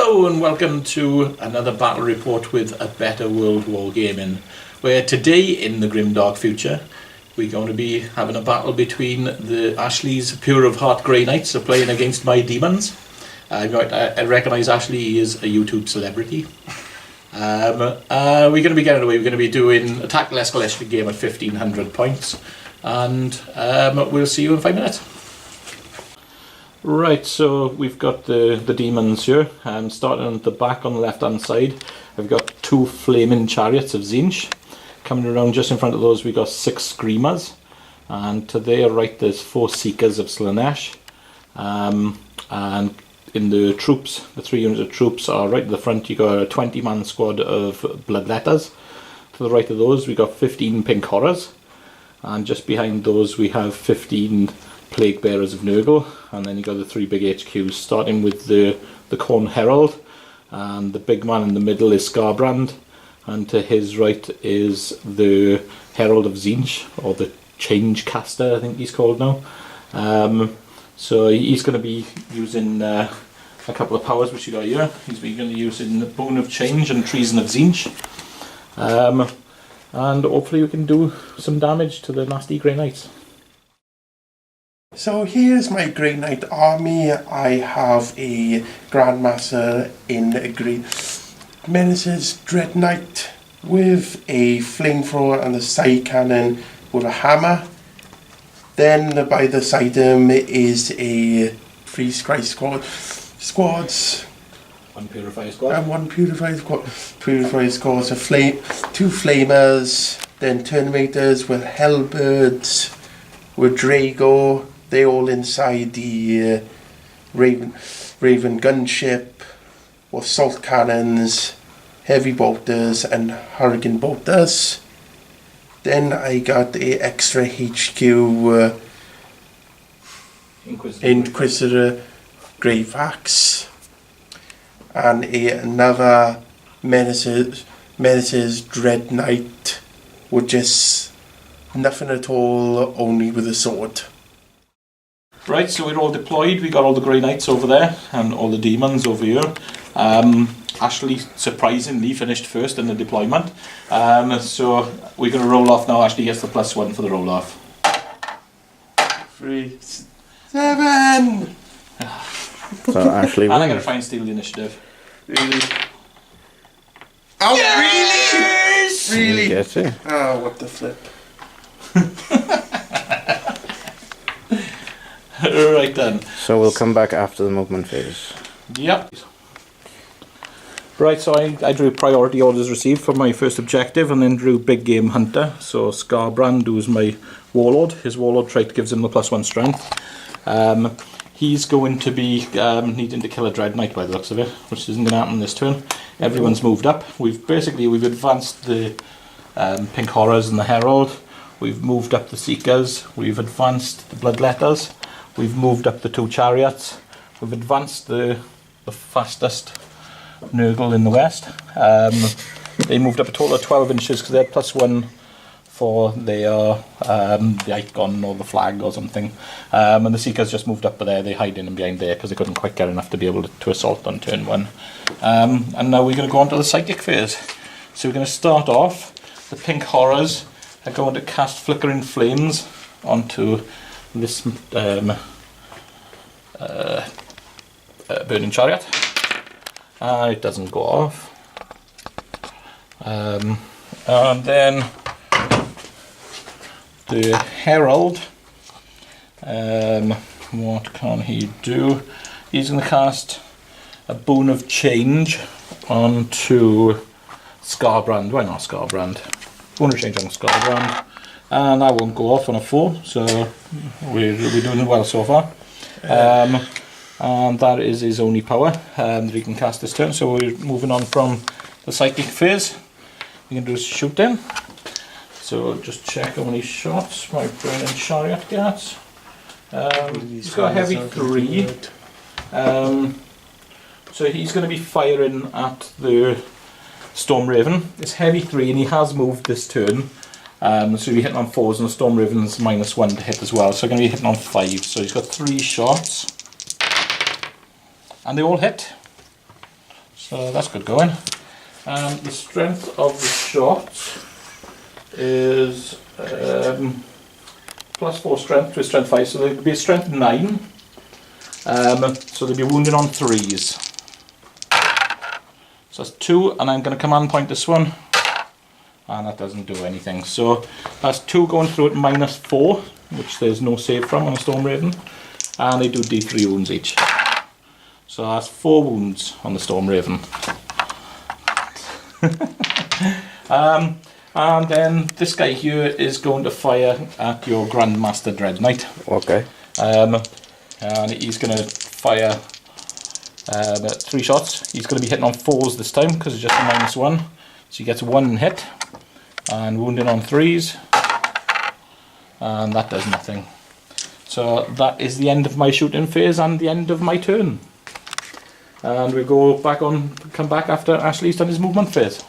Hello and welcome to another battle report with a better world war gaming, where today in the grimdark future we're going to be having a battle between the Ashley's Pure of Heart Grey Knights are playing against my demons. I recognise Ashley, he is a YouTube celebrity. We're going to be getting away, we're going to be doing a tactical escalation game at 1500 points, and we'll see you in 5 minutes. Right, so we've got the demons here, starting at the back on the left hand side. I've got 2 flaming chariots of Tzeentch. Coming around just in front of those we've got 6 screamers, and to their right there's 4 seekers of Slaanesh. And in the troops, the 3 units of troops are right at the front. You've got a 20-man squad of bloodletters. To the right of those we've got 15 pink horrors, and just behind those we have 15 plague bearers of Nurgle, and then you got the 3 big HQs, starting with the Corn Herald, and the big man in the middle is Scarbrand, and to his right is the Herald of Tzeentch, or the Change Caster I think he's called now. So he's going to be using a couple of powers which you got here. He's going to be using the Bone of Change and Treason of Tzeentch, and hopefully we can do some damage to the nasty Grey Knights. So here's my Grey Knight army. I have a Grandmaster in a Grey Menace's Dread Knight with a flamethrower and a side cannon with a hammer. Then by the side of him is a 3 Scry squads. 1 Purifier squad. And 1 Purifier squad. Purifier squads of 2 flamers, then Terminators with Hellbirds, with Drago. They all inside the Raven gunship with salt cannons, heavy bolters and hurricane bolters. Then I got the extra HQ Inquisitor Grave Axe, and another Menace's Dread Knight with just nothing at all, only with a sword. Right, so we're all deployed. We got all the Grey Knights over there and all the demons over here. Ashley surprisingly finished first in the deployment. So we're going to roll off now. Ashley gets the +1 for the roll off. 3, 7. So Ashley and I'm going to try and steal the initiative. Really? Oh, yes! Really? Really? Get it. Oh, what the flip. Right then. So we'll come back after the movement phase. Yep. Right, so I drew priority orders received for my first objective, and then drew Big Game Hunter. So Scarbrand, who's my warlord, his warlord trait gives him the +1 strength. He's going to be needing to kill a Dread Knight by the looks of it, which isn't going to happen this turn. Everyone's moved up. We've advanced the Pink Horrors and the Herald. We've moved up the Seekers. We've advanced the Bloodletters. We've moved up the 2 Chariots. We've advanced the fastest Nurgle in the west. They moved up a total of 12 inches because they had +1 for their the icon or the flag or something. And the Seekers just moved up there. They hide in behind there because they couldn't quite get enough to be able to assault on turn 1. And now we're going to go on to the psychic phase. So we're going to start off. The Pink Horrors are going to cast Flickering Flames onto this burning chariot. It doesn't go off. And then the Herald, what can he do? He's going to cast a Boon of Change onto Scarbrand. Why not Scarbrand? Boon of Change on Scarbrand. And that won't go off on a 4, so we're doing well so far. And that is his only power that he can cast this turn. So we're moving on from the psychic phase. We can do is shoot him. So just check how many shots my burning chariot gets. He's got a heavy 3. So he's going to be firing at the Storm Raven. It's heavy 3 and he has moved this turn. So he'll be hitting on 4s, and the Storm Raven's -1 to hit as well. So I'm going to be hitting on 5. So he's got 3 shots. And they all hit. So that's good going. And the strength of the shot is +4 strength with strength 5, so there'll be a strength 9. So they'll be wounded on 3s. So that's 2, and I'm going to command point this one, and that doesn't do anything. So that's 2 going through at -4, which there's no save from on a Storm Raven, and they do D3 wounds each. So that's 4 wounds on the Storm Raven. And then this guy here is going to fire at your Grandmaster Dread Knight. Okay. And he's going to fire 3 shots. He's going to be hitting on 4s this time because it's just a -1. So he gets 1 hit and wounded on 3s. And that does nothing. So that is the end of my shooting phase and the end of my turn. And we come back after Ashley's done his movement phase.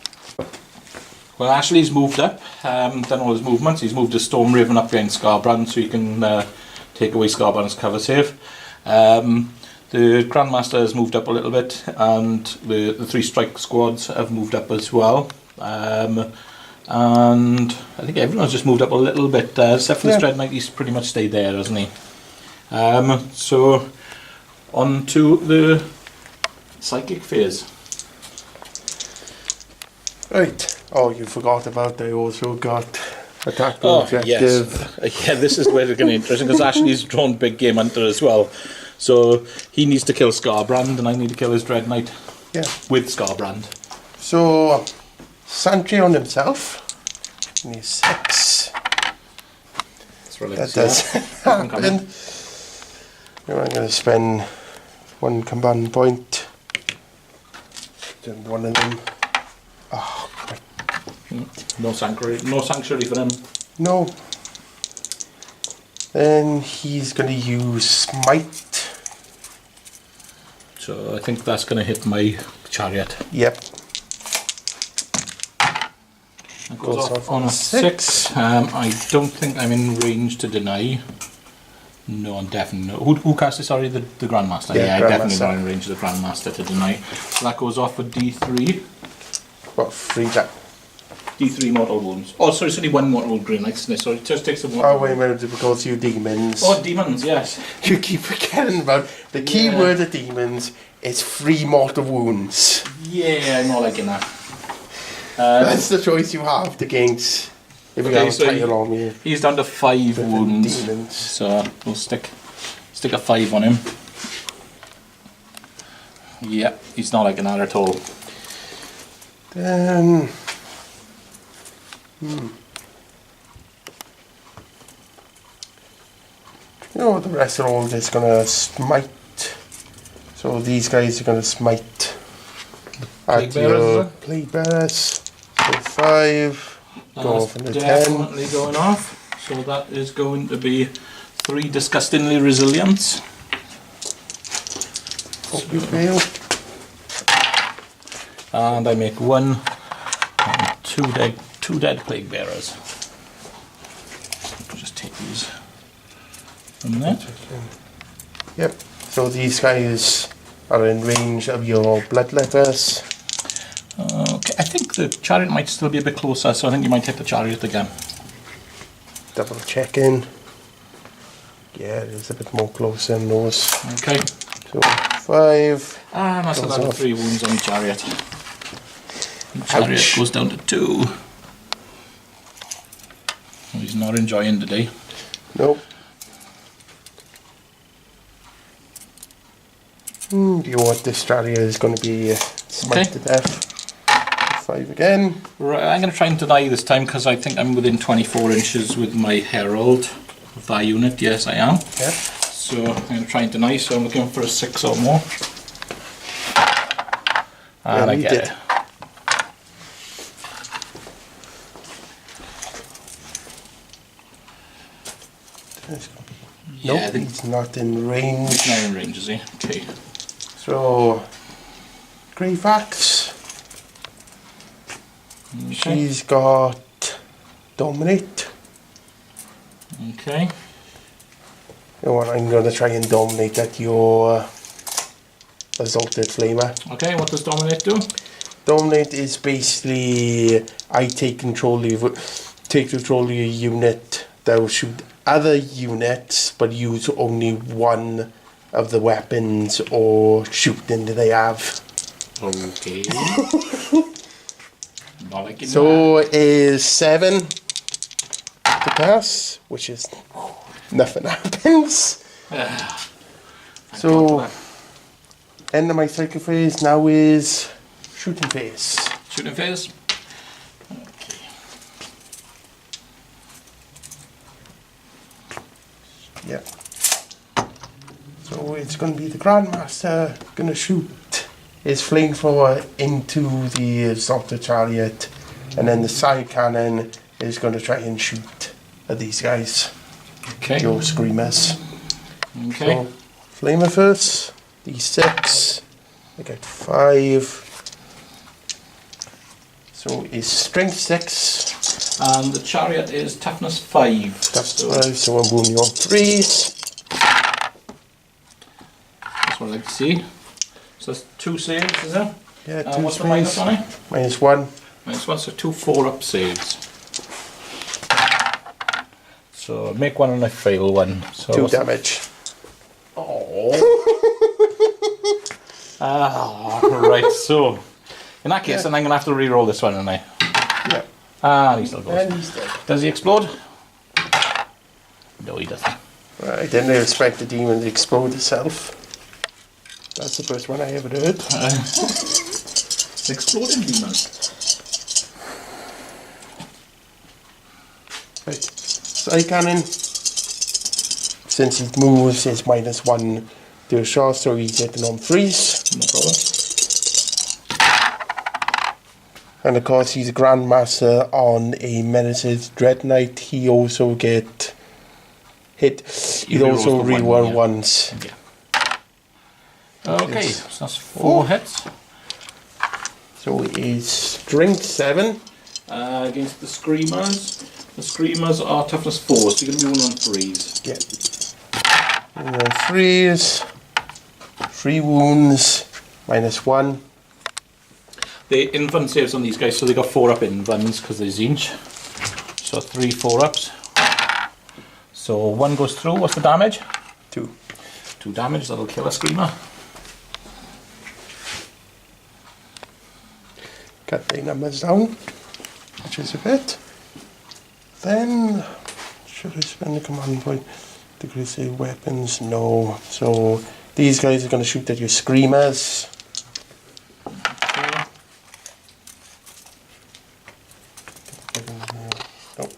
Well, Ashley's moved up, done all his movements. He's moved his Storm Raven up behind Scarbrand so he can take away Scarbrand's cover save. The Grandmaster has moved up a little bit, and the 3 strike squads have moved up as well. And I think everyone's just moved up a little bit, except for the Dread Knight. He's pretty much stayed there, hasn't he? So on to the psychic phase. Right. Oh, you forgot about I also got attack objective. Yes. Yeah, this is where it's getting interesting because Ashley's drawn Big Game Hunter as well. So he needs to kill Scarbrand, and I need to kill his Dread Knight. Yeah. With Scarbrand. So Santry on himself. And he's 6. That does happen. Now I'm going to spend 1 command point. And one of them. Oh, no sanctuary for him. No. Then he's going to use Smite. So I think that's going to hit my chariot. Yep. That goes off on a 6. I don't think I'm in range to deny. No, I'm definitely not. Who cast it? Sorry, the Grandmaster. Yeah, I'm definitely not in range of the Grandmaster to deny. So that goes off for D3. What, 3 that? D3 mortal wounds. Oh, sorry, it's only 1 mortal wound green. Sorry, it just takes the one. Oh, wait a minute, because you demons. Oh, demons, yes. You keep forgetting about the key word of demons is 3 mortal wounds. Yeah, I'm not liking that. That's the choice you have against. If we have a title on you. He's down to 5 wounds. Demons. So we'll stick a 5 on him. Yeah, he's not liking that at all. Then. You know, the rest are all just gonna smite. So these guys are gonna smite at your plague bearers. So 5. Go off in the 10. Definitely going off. So that is going to be 3 disgustingly resilience. Hope you fail. And I make 1 and 2 dead plague bearers. Just take these from there. Yep. So these guys are in range of your bloodletters. Okay, I think the chariot might still be a bit closer, so I think you might hit the chariot again. Double checking. Yeah, it is a bit more closer than those. Okay. So 5. And that's another 3 wounds on the chariot. The chariot goes down to 2. He's not enjoying today. Nope. You know what, this strategy is going to be smite to death. 5 again. Right, I'm going to try and deny this time because I think I'm within 24 inches with my Herald of that unit. Yes, I am. Yep. So I'm going to try and deny, so I'm looking for a 6 or more. And I get it. Nope, he's not in range. He's not in range, is he? Okay. So, Grave Axe. Okay. She's got Dominate. Okay. You know what, I'm going to try and dominate at your Assaulted Flamer. Okay, what does Dominate do? Dominate is basically I take control of your unit that will shoot other units, but use only one of the weapons or shooting that they have. Okay. Not like So is 7 to pass, which is nothing happens. So end of my cycle phase now is shooting phase. Shooting phase. Yeah. So it's going to be the Grandmaster going to shoot his flamethrower into the assaulted chariot, and then the side cannon is going to try and shoot at these guys. Okay. Your screamers. Okay. So, flamer first. D6. I get 5. So it's strength 6. And the chariot is toughness 5. That's 5. So I'm wounding on 3s. That's what I like to see. So that's 2 saves, is it? Yeah, 2 what's the minus on it? -1. -1, so 2 4-up saves. So make one and I fail one. So 2 damage. Oh. Right, so in that case, then I'm going to have to re-roll this one, aren't I? Yeah. He still goes. And he's dead. Does he explode? No, he doesn't. I didn't expect the demon to explode itself. That's the first one I ever heard. Exploding demon. Right. Side cannon. Since he moves, it's -1 to a shot, so he's hitting on 3s. No problem. And of course, he's a Grandmaster on a Menaced Dread Knight. He also get hit. He'd rerolls also the reroll one, once. Yeah. Okay, Yes. so that's 4 hits. So it's strength 7. Against the Screamers. The Screamers are toughness 4, so you're going to be one on 3s. Yeah. And then 3s. 3 wounds. -1. The invuln saves on these guys, so they got 4-up invulns because they're Zinch. So 3 4-ups. So 1 goes through. What's the damage? 2. 2 damage. That'll kill a Screamer. Cut the numbers down, which is a bit. Then, should I spend a command point to create weapons? No. So these guys are going to shoot at your screamers. Nope.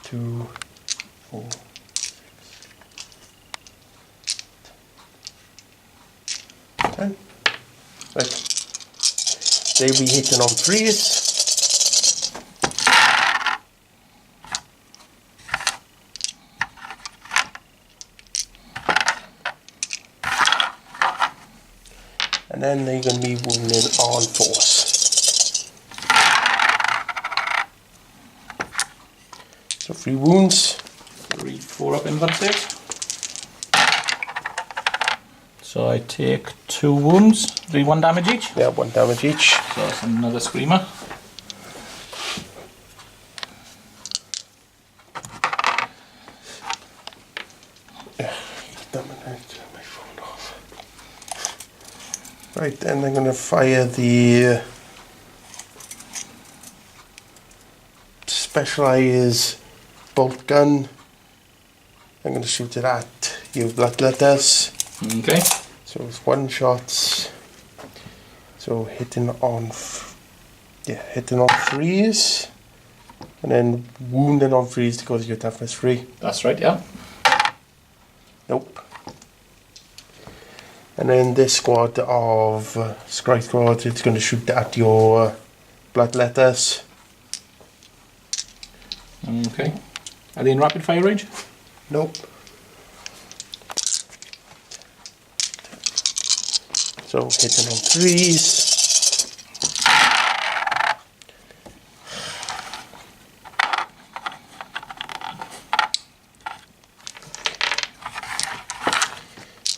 2, 4, 6, 10. Right. They'll be hitting on 3s. And then they're going to be wounding on 4s. So 3 wounds. 3 4-up invuln saves. So I take 2 wounds. Do 1 damage each. Yeah, 1 damage each. So that's another Screamer. My phone off. Right, then I'm going to fire the specialized bolt gun. I'm going to shoot it at your bloodletters. Okay. So it's 1 shot. So hitting on 3s, and then wounding on 3s because your toughness 3. That's right, yeah. Nope. And then this squad of Scry Squad, it's going to shoot at your bloodletters. Okay. Are they in rapid fire range? Nope. So hitting on 3s.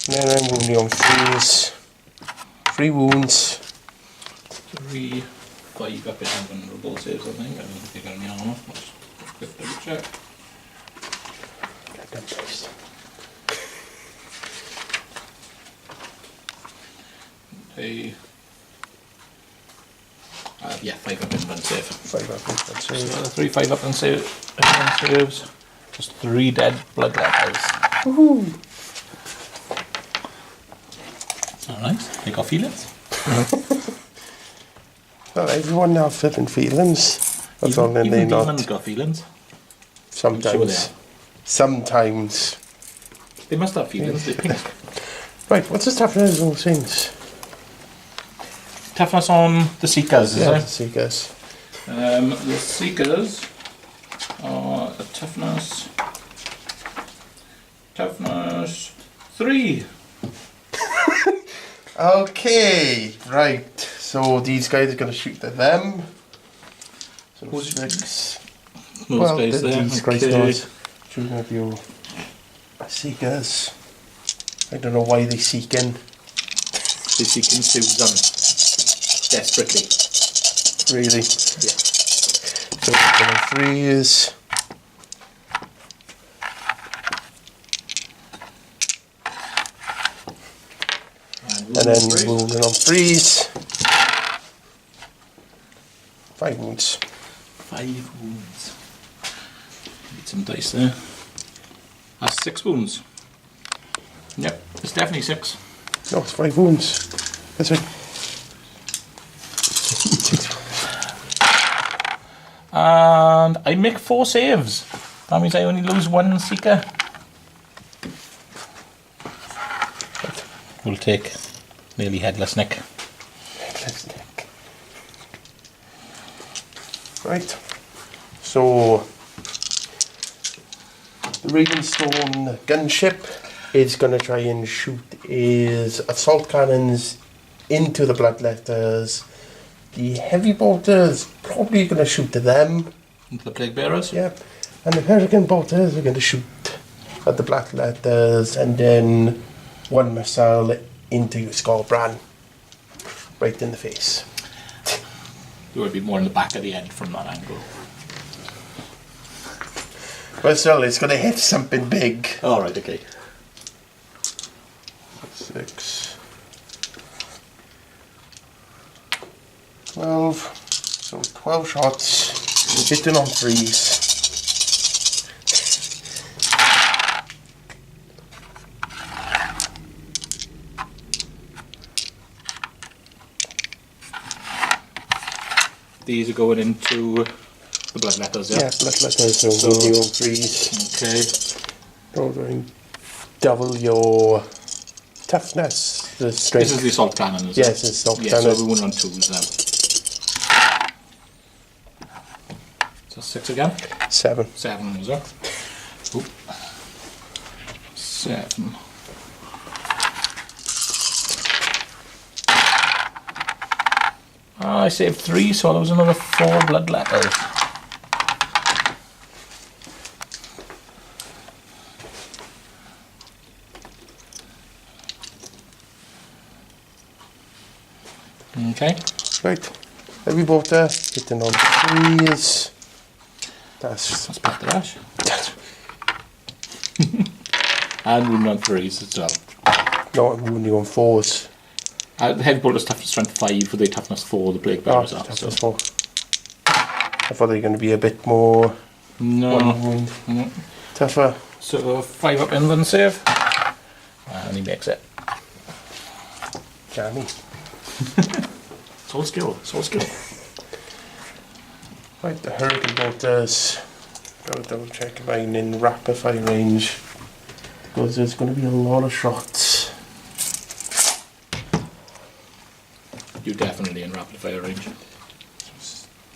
And then I'm wounding on 3s. 3 wounds. 3, 5 up in vulnerable saves, I think. I don't think they got any armor. Let's quick double check. Hey. Yeah, 5 up in one save. 5 up in one So save. 3 5 up in saves. Just 3 dead bloodletters. Woohoo! Alright, they got feelings. Well, everyone now flipping feelings. That's all, then they even not. demons got feelings. Sometimes. I'm sure they are. Sometimes. They must have feelings. They pink. Right, what's the toughness on things? Toughness on the Seekers, is Yeah, it? Seekers. The Seekers are a toughness 3. Okay, right. So these guys are going to shoot at them. So Who's- 6. Those guys there. these guys Okay. guys shooting at you. Seekers. I don't know why they seeking. They're seeking Susan desperately. Really. Yeah. So we're going 3s. And then wounding on 3s. 5 wounds. 5 wounds. Need some dice there. That's 6 wounds. Yep, it's definitely 6. No, it's 5 wounds. That's right. And I make 4 saves. That means I only lose 1 Seeker. We'll take nearly headless Nick. Right. So the Ravenstone gunship is going to try and shoot his assault cannons into the bloodletters. The heavy bolters probably going to shoot at them. Into the Plague Bearers? Yep. And the Hurricane bolters are going to shoot at the bloodletters, and then 1 missile into your Skullbrand. Right in the face. It would be more in the back of the head from that angle. But still, it's going to hit something big. Alright, okay. 6, 12, so 12 shots, hitting on 3s. These are going into the bloodletters, yeah? Yeah, bloodletters, so wounding on 3s. Okay. Rolling double your toughness, the strength. This is the assault cannon, is it? Yes, it's assault yeah, cannon. so we went on 2s now. So 6 again? 7. 7 was it? Oop. 7. I saved 3, so there was another 4 bloodletters. Okay. Right. Heavy bolter, hitting on 3s. That's That's Pat the Dash. And wounding on 3s as well. not wounding on 4s. The heavy bolter's toughness strength 5 with a toughness 4, the Plague Oh, Bearers are. toughness 4. I thought they were going to be a bit more No. one wound No. tougher. So 5 up inland save. And he makes it. Jammy. It's all skill. It's all skill. Right, the Hurricane bolters. Gotta double check if I'm in rapid fire range, because there's going to be a lot of shots. You're definitely in rapid fire range.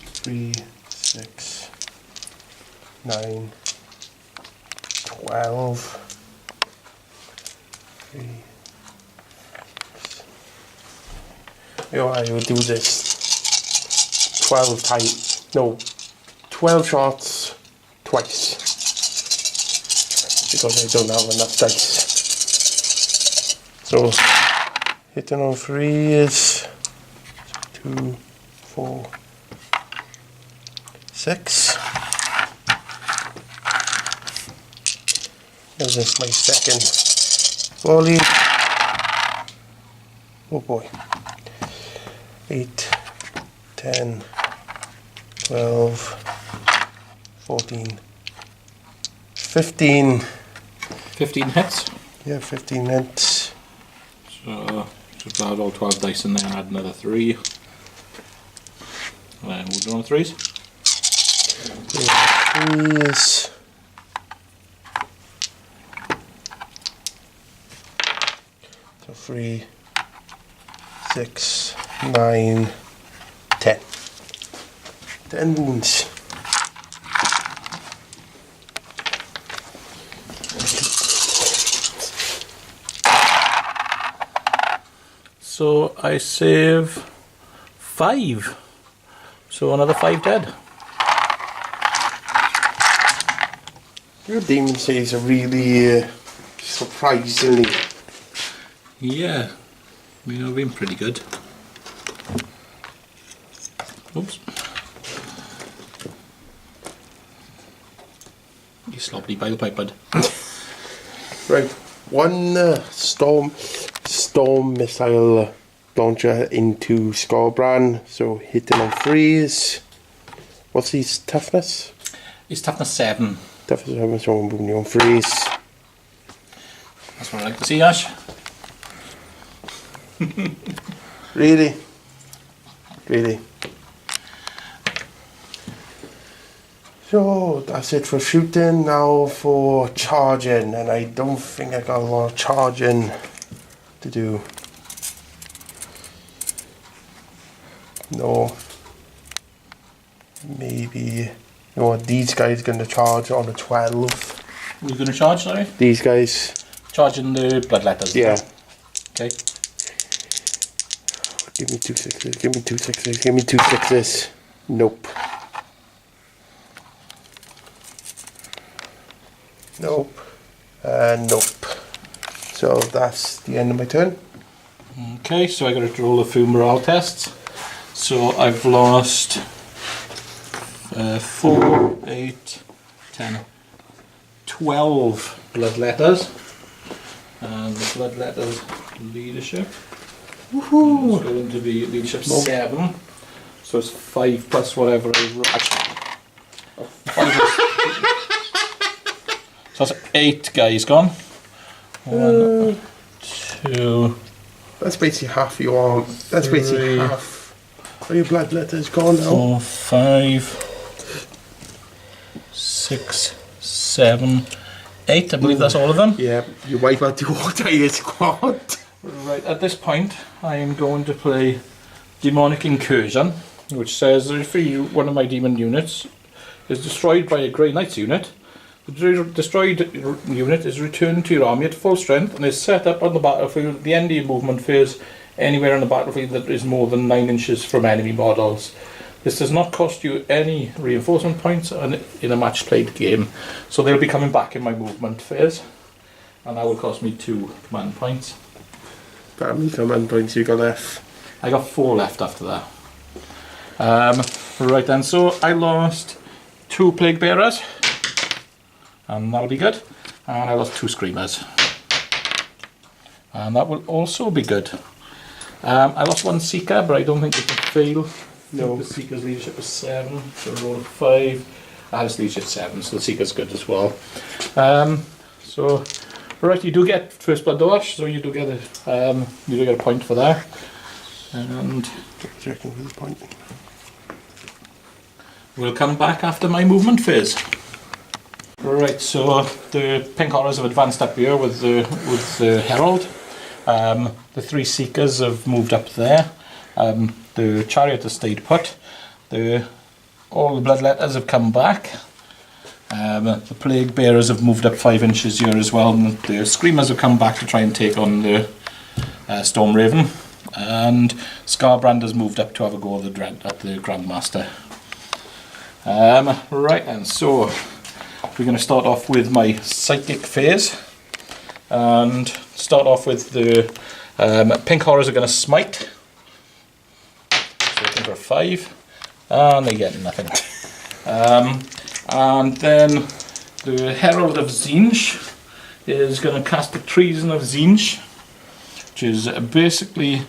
3, 6, 9, 12. 3. You know, I would do this 12 times. No, 12 shots twice. Because I don't have enough dice. So hitting on 3s. 2, 4, 6. This is my second volley. Oh boy. 8, 10, 12, 14, 15. 15 hits. Yeah, 15 hits. So just add all 12 dice in there and add another 3. And then we'll do on 3s. 3s. So 3, 6, 9, 10. 10 wounds. So I save 5. So another 5 dead. Your demon saves are really surprisingly. Yeah, I mean, I've been pretty good. Oops. You sloppy bile pipe, bud. Right, one storm missile launcher into Scarbrand, so hitting on 3s. What's his toughness? It's toughness 7. Toughness 7, so I'm moving on 3s. That's what I like to see, Ash. Really? Really? So that's it for shooting. Now for charging, and I don't think I got a lot of charging to do. No. Maybe. You know what? These guys are going to charge on a 12. We're going to charge, sorry? These guys. Charging the bloodletters. Yeah. Okay. Give me 2 6s. Give me 2 6s. Give me 2 6s. Nope. Nope. Nope. So that's the end of my turn. Okay, so I got to roll a few morale tests. So I've lost 4, 8, 10, 12 bloodletters. And the bloodletters leadership is going to be leadership 7. So it's 5 plus whatever I roll. So that's 8 guys gone. 1, 2. That's basically half your arm. That's basically 3, half of your bloodletters gone now. 4, 5, 6, 7, 8. I believe that's all of them. Yeah, you wipe out the entire squad. Right, at this point, I am going to play Demonic Incursion, which says if one of my demon units is destroyed by a Grey Knight's unit, the destroyed unit is returned to your army at full strength and is set up on the battlefield at the end of your movement phase anywhere on the battlefield that is more than 9 inches from enemy models. This does not cost you any reinforcement points in a match played game, so they'll be coming back in my movement phase, and that will cost me 2 command points. How many command points you got left? I got 4 left after that. Right then, so I lost 2 Plague Bearers, and that'll be good, and I lost 2 Screamers, and that will also be good. I lost 1 Seeker, but I don't think it will fail. No. The Seeker's leadership was 7, so I rolled a 5. I had his leadership 7, so the Seeker's good as well. So, right, you do get First Blood Dash, so you do get a point for that. And Checking for the point. we'll come back after my movement phase. Right, so the Pink Horrors have advanced up here with the Herald. The 3 Seekers have moved up there. The Chariot has stayed put. All the Bloodletters have come back. The Plague Bearers have moved up 5 inches here as well. And the Screamers have come back to try and take on the Storm Raven. And Scarbrand has moved up to have a go at the Grandmaster. Right, and so we're going to start off with my Psychic phase. And start off with the pink horrors are going to smite. So looking for a 5. And they get nothing. And then the Herald of Tzeentch is going to cast the Treason of Tzeentch, which is basically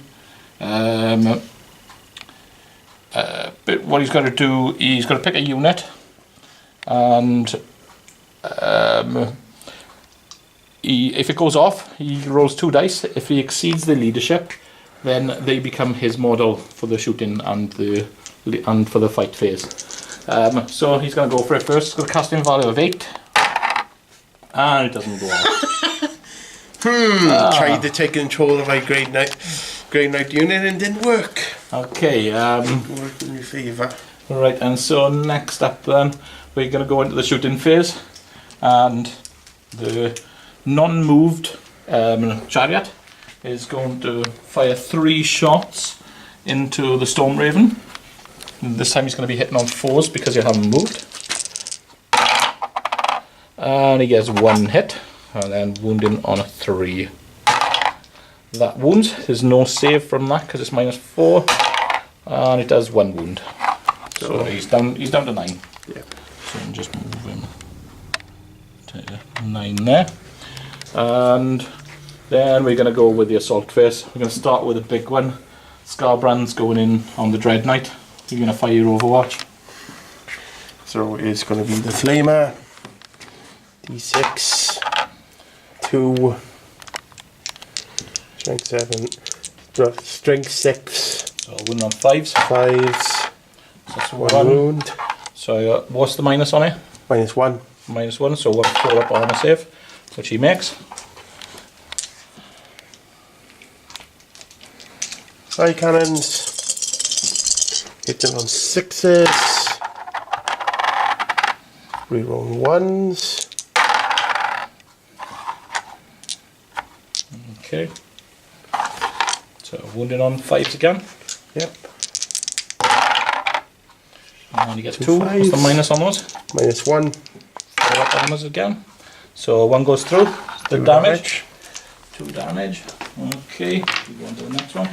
what he's got to do. He's got to pick a unit, and if it goes off, he rolls 2 dice. If he exceeds the leadership, then they become his model for the shooting and for the fight phase. So he's going to go for it first. He's got a casting value of 8, and it doesn't go off. Tried to take control of my Grey Knight unit and didn't work. Okay. Worked in your favour. Right, and so next up then, we're going to go into the shooting phase, and the non-moved chariot is going to fire 3 shots into the Storm Raven. And this time he's going to be hitting on 4s because you haven't moved. And he gets 1 hit, and then wounding on a 3. That wounds. There's no save from that because it's -4, and it does 1 wound. So he's down to 9. Yeah. So I'm just move him to 9 there. And then we're going to go with the assault phase. We're going to start with a big one. Scarbrand's going in on the Dread Knight. You're going to fire your Overwatch. So it's going to be the Flamer. D6. 2. Strength 7. Strength 6. So wound on 5s. 5s. So that's 1 wound. So what's the minus on it? -1. -1, so 1 4-up armor save, which he makes. Side cannons. Hitting on 6s. Reroll 1s. Okay. So wounding on 5s again. Yep. And he gets 2. 2 What's the fives. minus on those? -1. 4-up armors again. So 1 goes through. The 2 damage. 2 damage. Okay. We go on to the next one.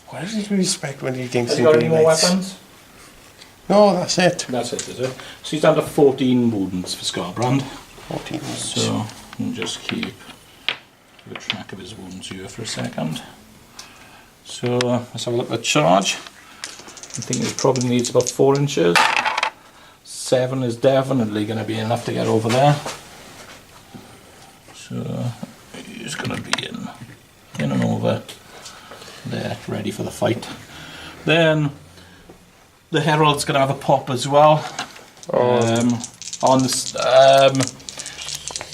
Why does he respect when he thinks Has he got any more weapons? No, that's it. That's it, is it? So he's down to 14 wounds for Scarbrand. 14 wounds. So we'll just keep a track of his wounds here for a second. So let's have a look at the charge. I think it probably needs about 4 inches. 7 is definitely going to be enough to get over there. So he's going to be in and over there, ready for the fight. Then the Herald's going to have a pop as well. On this,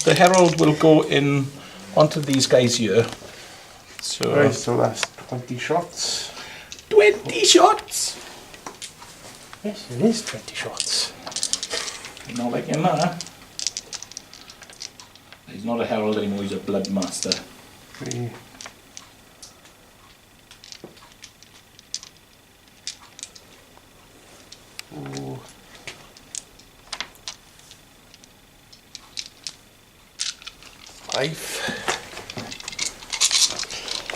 the Herald will go in onto these guys here. So, Right, so that's 20 shots. 20 shots! Yes, it is 20 shots. Not like him, that. He's not a Herald anymore, he's a Blood Master. 3. Ooh. 5.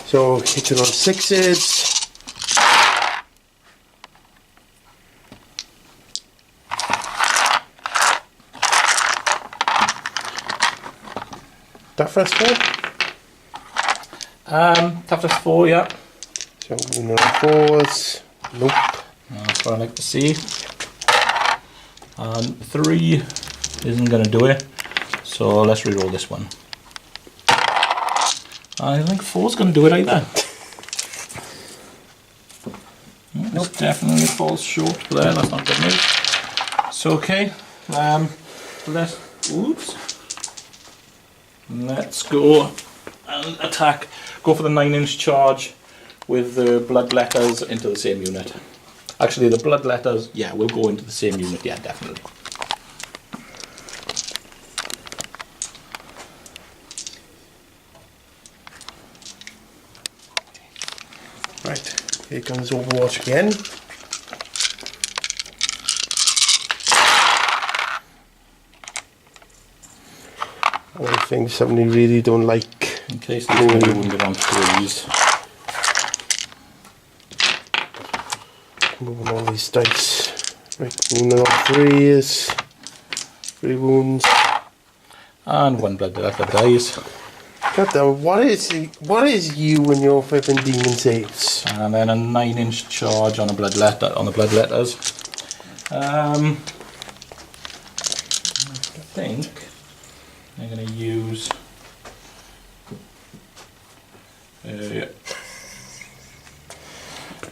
So hitting on 6s. Toughness 4. Toughness 4, yeah. So one on 4s. Nope. That's what I like to see. And 3 isn't going to do it. So let's reroll this one. I don't think 4's going to do it either. Nope. This definitely falls short there, that's not good news. So okay, let's go and attack. Go for the 9-inch charge with the bloodletters into the same unit. Actually, the bloodletters, yeah, will go into the same unit, yeah, definitely. Right, here comes Overwatch again. I think somebody really don't like. Okay, so he's going to be wounded on 3s. Moving all these dice. Right, wounded on 3s. 3 wounds. And 1 blood letter dies. God damn, what is you and your flipping demon saves? And then a 9-inch charge on a blood letter on the blood letters. I think I'm going to use I'm going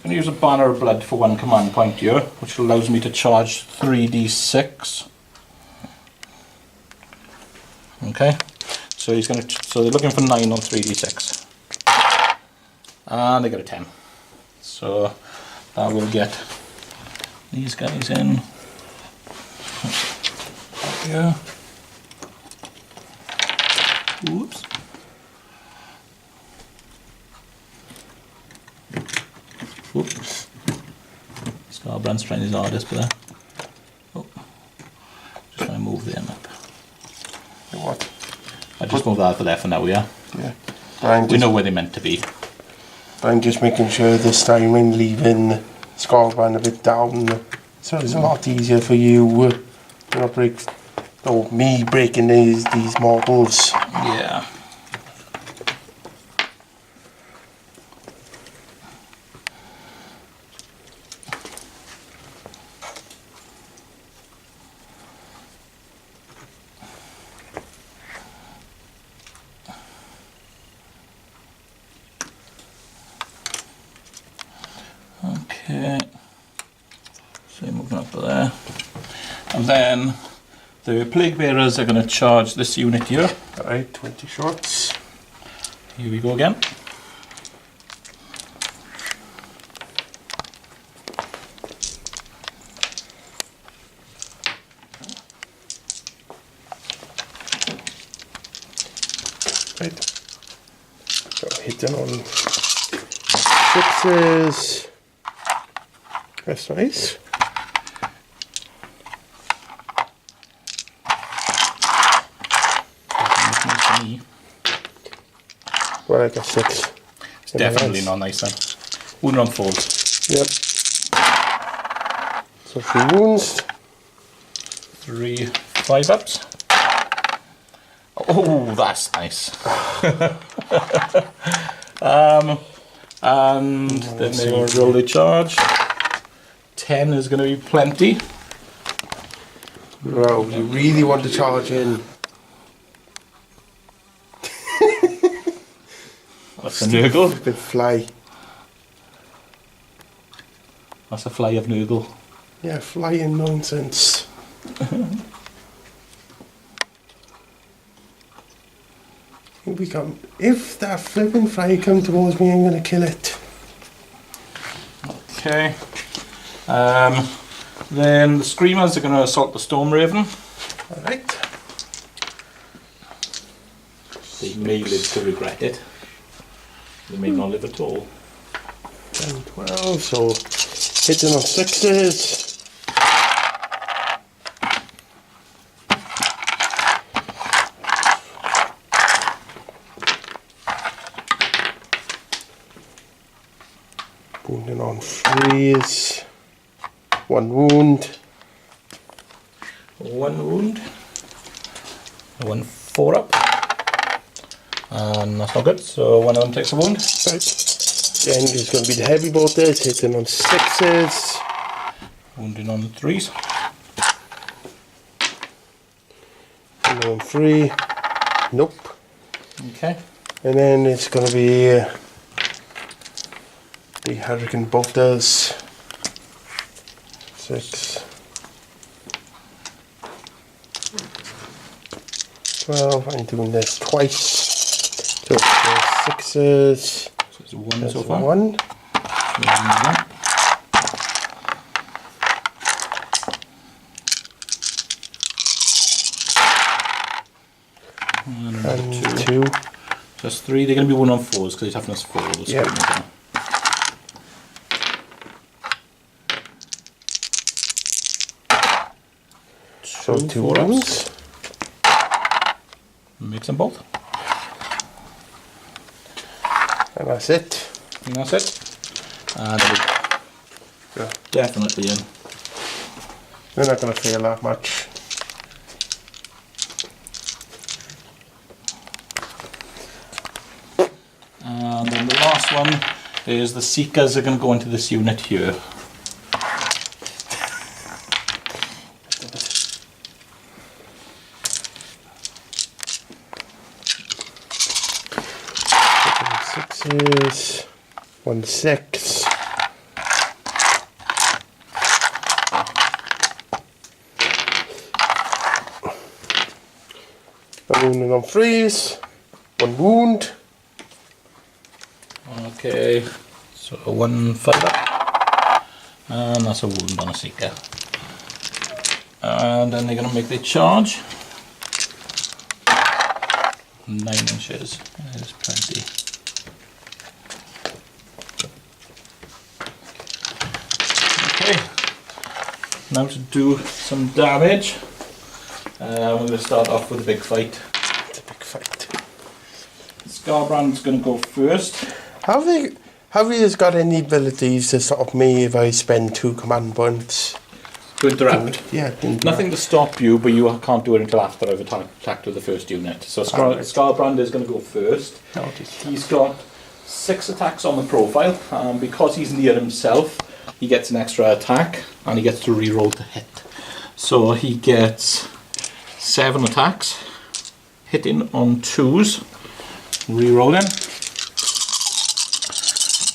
to use a banner of blood for 1 command point here, which allows me to charge 3d6. Okay, so he's going to. So they're looking for 9 on 3d6, and they got a 10. So that will get these guys in. Yeah. Oops. Oops. Scarbrand's trying his hardest, but oh, just want to move them up. What? I just moved that to the left for now, yeah. Yeah. We know where they're meant to be. I'm just making sure this time I'm leaving Scarbrand a bit down, so it's a lot easier for you. Me breaking these models. Yeah. Okay, so moving up to there, and then the plague bearers are going to charge this unit here. Alright, 20 shots. Here we go again. Right, so hitting on 6s. That's nice. Well, I got 6. It's definitely not nice then. Wound on 4s. Yep. So 3 wounds. 3 5-ups. Oh, that's nice. And then they're going to roll the charge. 10 is going to be plenty. Bro, you really want to charge in. That's a Nurgle. Bit fly. That's a fly of Nurgle. Yeah, flying nonsense. If that flipping fly come towards me, I'm gonna kill it. Okay. Then the Screamers are going to assault the Storm Raven. Alright. They may live to regret it. They may not live at all. 10, 12, so hitting on 6s. Wounding on 3s. 1 wound. 1 wound. 1 4-up. And that's not good, so one of them takes a wound. Right. Then there's going to be the heavy bolters hitting on 6s. Wounding on 3s. And on 3. Nope. Okay. And then it's going to be the Hurricane bolters. 6. 12. I'm doing this twice. So 6s. So it's 1 so far. 1. And 2. So that's 3. They're going to be 1 on 4s because it's toughness 4. Yep. So 2 wounds. mix them both. And that's it. And that's it. And they're definitely in. They're not going to fail that much. And then the last one is the Seekers are going to go into this unit here. Sixes, 1 6. A wound on freeze, 1 wound. Okay, so 1 fighter, and that's a wound on a Seeker. And then they're going to make their charge. 9 inches, there's plenty. Okay, now to do some damage. We're going to start off with a big fight. It's a big fight. Scarbrand's going to go first. Have you got any abilities to stop me if I spend 2 command points? To interrupt. Yeah, Nothing to stop you, but you can't do it until after I've attacked with the first unit. So Scarbrand is going to go first. He's got 6 attacks on the profile, and because he's near himself, he gets an extra attack, and he gets to reroll to hit. So he gets 7 attacks, hitting on 2s, rerolling.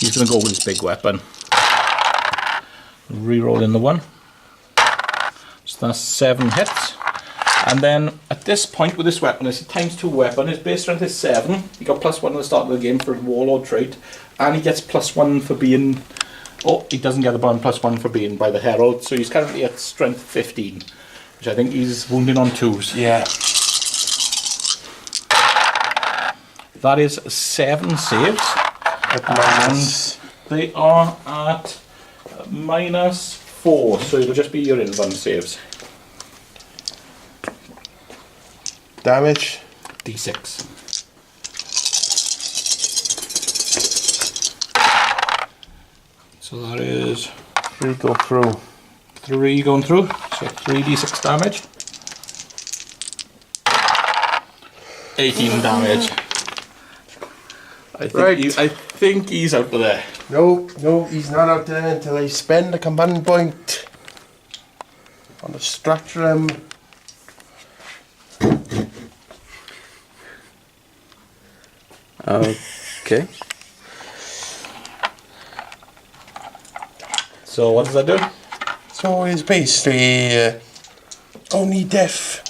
He's going to go with his big weapon. Rerolling the 1. So that's 7 hits. And then at this point with this weapon, it's a ×2 weapon. His base strength is 7. He got +1 at the start of the game for his Warlord trait. And he gets +1 for being... Oh, he doesn't get the +1 for being by the Herald. So he's currently at strength 15. Which I think he's wounding on 2s. Yeah. That is 7 saves. And they are at -4, so it'll just be your invuln saves. damage. D6. So that is 3 go through. 3 going through, so 3d6 damage. 18 damage. I think he's out of there. No, he's not out there until I spend a command point on the stratagem. Okay. So what does that do? So it's basically only death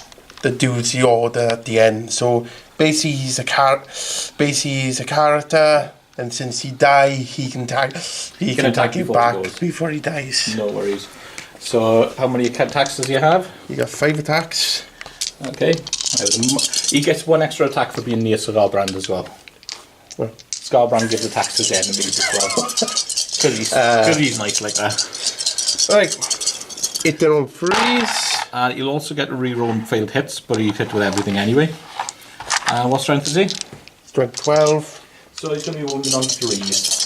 that does the order at the end. So basically he's a character, and since he died, he can attack you back before he dies. No worries. So how many attacks does he have? You got 5 attacks. Okay. He gets 1 extra attack for being near Scarbrand as well. Well. Scarbrand gives attacks to his enemies as well. Because he's nice like that. Right. Hit their own freeze. And he'll also get a reroll failed hits, but he hit with everything anyway. What strength is he? Strength 12. So he's going to be wounded on 3s.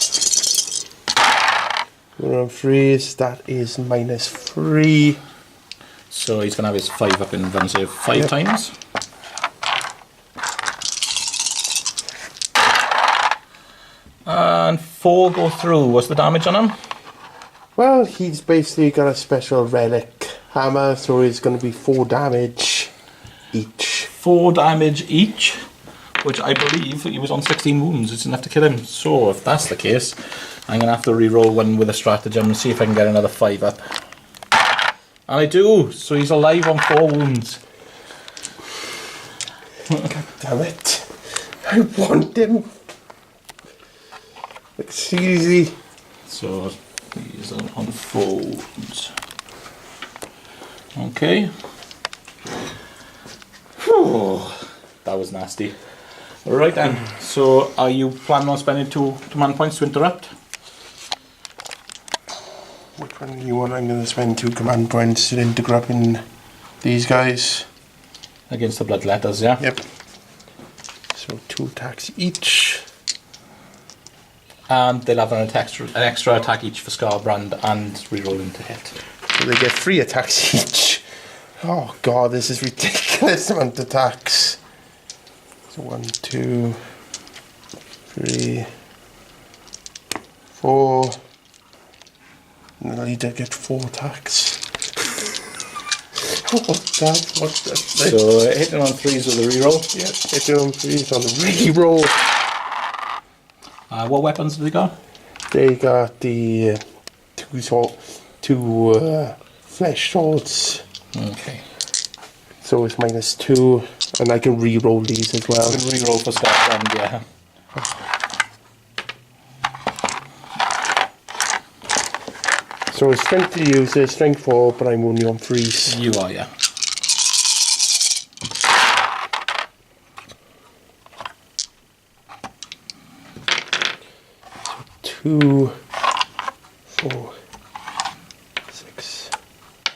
We're on freeze. That is -3. So he's going to have his 5 up in invuln save 5 times. And 4 go through. What's the damage on him? Well, he's basically got a special relic hammer, so it's going to be 4 damage each. 4 damage each, which I believe he was on 16 wounds. It's enough to kill him. So if that's the case, I'm going to have to re-roll one with a stratagem and see if I can get another 5 up. And I do, so he's alive on 4 wounds. God damn it. I want him. Like, seriously. So he's on 4 wounds. Okay. Whew, that was nasty. Right then, so are you planning on spending 2 command points to interrupt? Which one do you want? I'm going to spend 2 command points to interrupt in these guys. Against the bloodletters, yeah? Yep. So 2 attacks each. And they'll have an extra attack each for Scarbrand and rerolling to hit. So they get 3 attacks each. Oh god, this is ridiculous amount of attacks. So 1, 2, 3, 4. And the leader get 4 attacks. What's that? So hitting on 3s with a reroll. Yeah, hitting on 3s on the reroll. What weapons have they got? They got the 2 flesh swords. Okay. So it's -2, and I can re-roll these as well. You can reroll for Scarbrand, yeah. So it's strength to use it, strength 4, but I'm only on 3s. You are, yeah. So 2, 4, 6,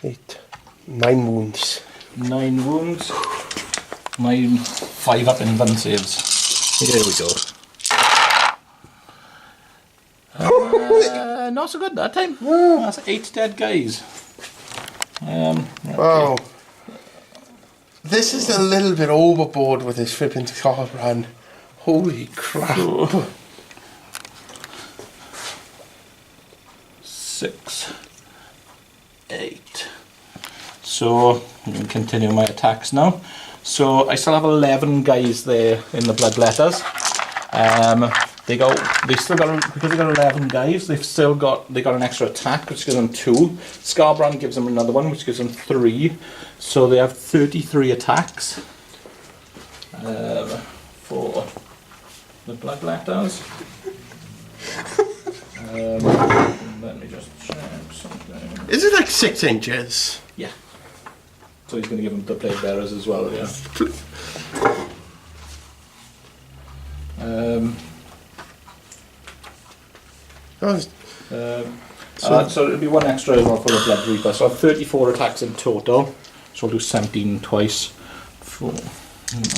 8, 9 wounds. 9 wounds. 5 up in gun saves. Here we go. Not so good that time. That's 8 dead guys. Okay. Wow. This is a little bit overboard with this flipping Scarbrand. Holy crap. 6, 8. So I'm going to continue my attacks now. So I still have 11 guys there in the bloodletters. Because they got 11 guys, they got an extra attack which gives them 2. Scarbrand gives them another one which gives them 3. So they have 33 attacks for the bloodletters. Let me just check something. Is it like 6 inches? Yeah. So he's going to give them the plague bearers as well, yeah. So it'll be 1 extra as well for the Blood Reaper. So I have 34 attacks in total. So I'll do 17 twice. 4,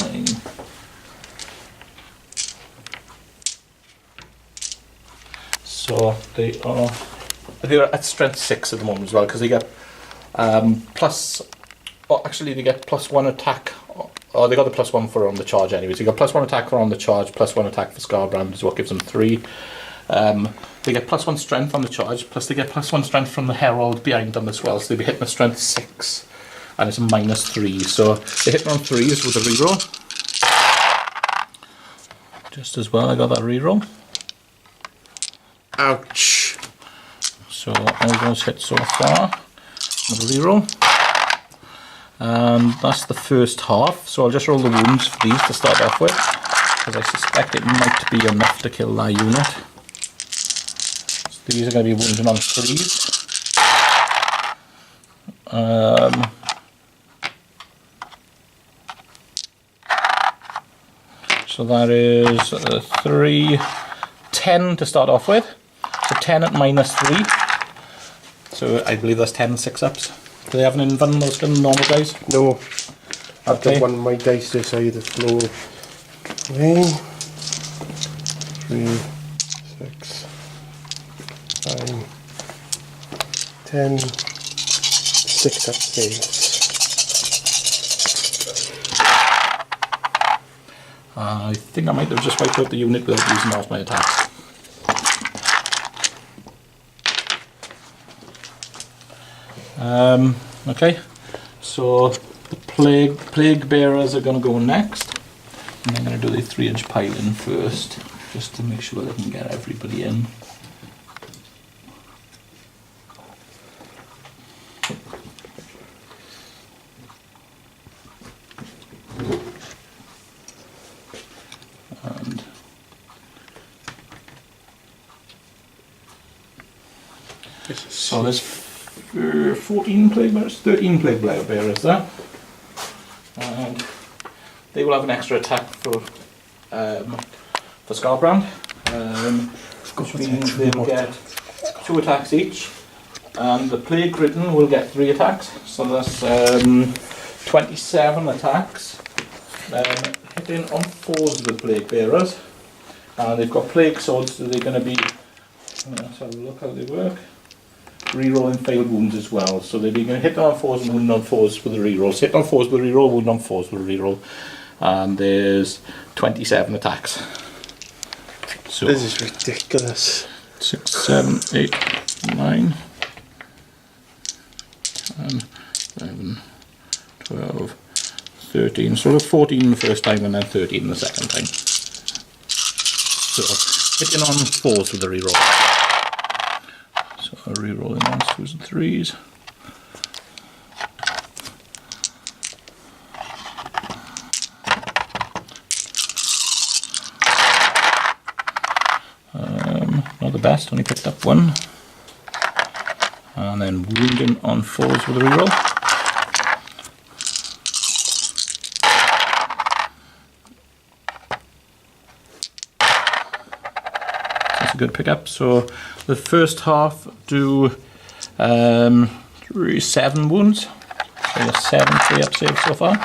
9. So they're at strength 6 at the moment as well, because they get plus. Oh, actually, they get +1 attack. Oh, they got the +1 for on the charge anyway. So you got +1 attack for on the charge, +1 attack for Scarbrand is what gives them 3. They get +1 strength on the charge, plus they get +1 strength from the herald behind them as well. So they'll be hitting a strength 6, and it's a -3. So they hit on 3s with a reroll. Just as well, I got that reroll. Ouch. So all those hit so far with a reroll. And that's the first half. So I'll just roll the wounds for these to start off with, because I suspect it might be enough to kill that unit. So these are going to be wounded on 3s. So that is 3, 10 to start off with. So 10 at -3. So I believe that's 10 6-ups. Do they have an invuln, those normal guys? No. I've Okay. got one of my dice this side of the floor. 3, 6, 9, 10, 6 up saves. I think I might have just wiped out the unit without using off my attacks. Okay, so the plague bearers are going to go next, and I'm going to do the 3-inch pile in first, just to make sure they can get everybody in. And so there's 14 plague bearers, 13 plague bearers there, and they will have an extra attack for Scarbrand, which means they'll get 2 attacks each, and the plague ridden will get 3 attacks. So that's 27 attacks. Hitting hitting on 4s with plague bearers, and they've got plague swords, so they're going to be, let's have a look how they work, re-rolling failed wounds as well. So they're going to hit on 4s and wound on 4s with a re-roll. Hit on 4s with a re-roll, wound on 4s with a re-roll. And there's 27 attacks. So This is ridiculous. 6, 7, 8, 9, 10, 11, 12, 13. So 14 the first time and then 13 the second time. So hitting on 4s with a re-roll. So re-rolling 1s, 2s and 3s. Not the best, only picked up 1. And then wounding on 4s with a reroll. That's a good pickup. So the first half do 7 wounds. So there's 7 3-up saves so far.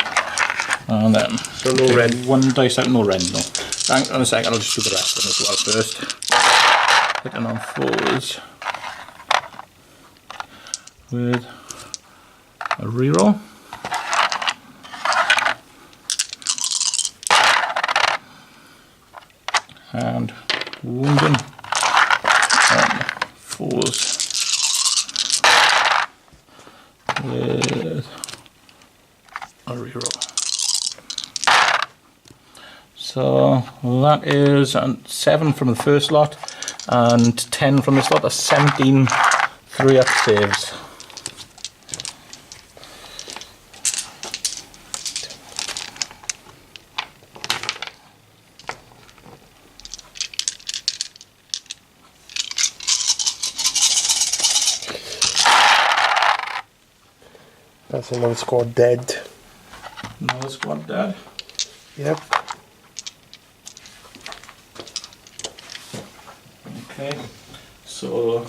And then So no red. 1 dice out, no red, no. Hang on a second, I'll just do the rest of them as well first. Hitting on 4s with a reroll. And wounding on 4s with a reroll. So that is 7 from the first lot and 10 from this lot. That's 17 3-up saves. That's another squad dead. Another squad dead. Yep. Okay, so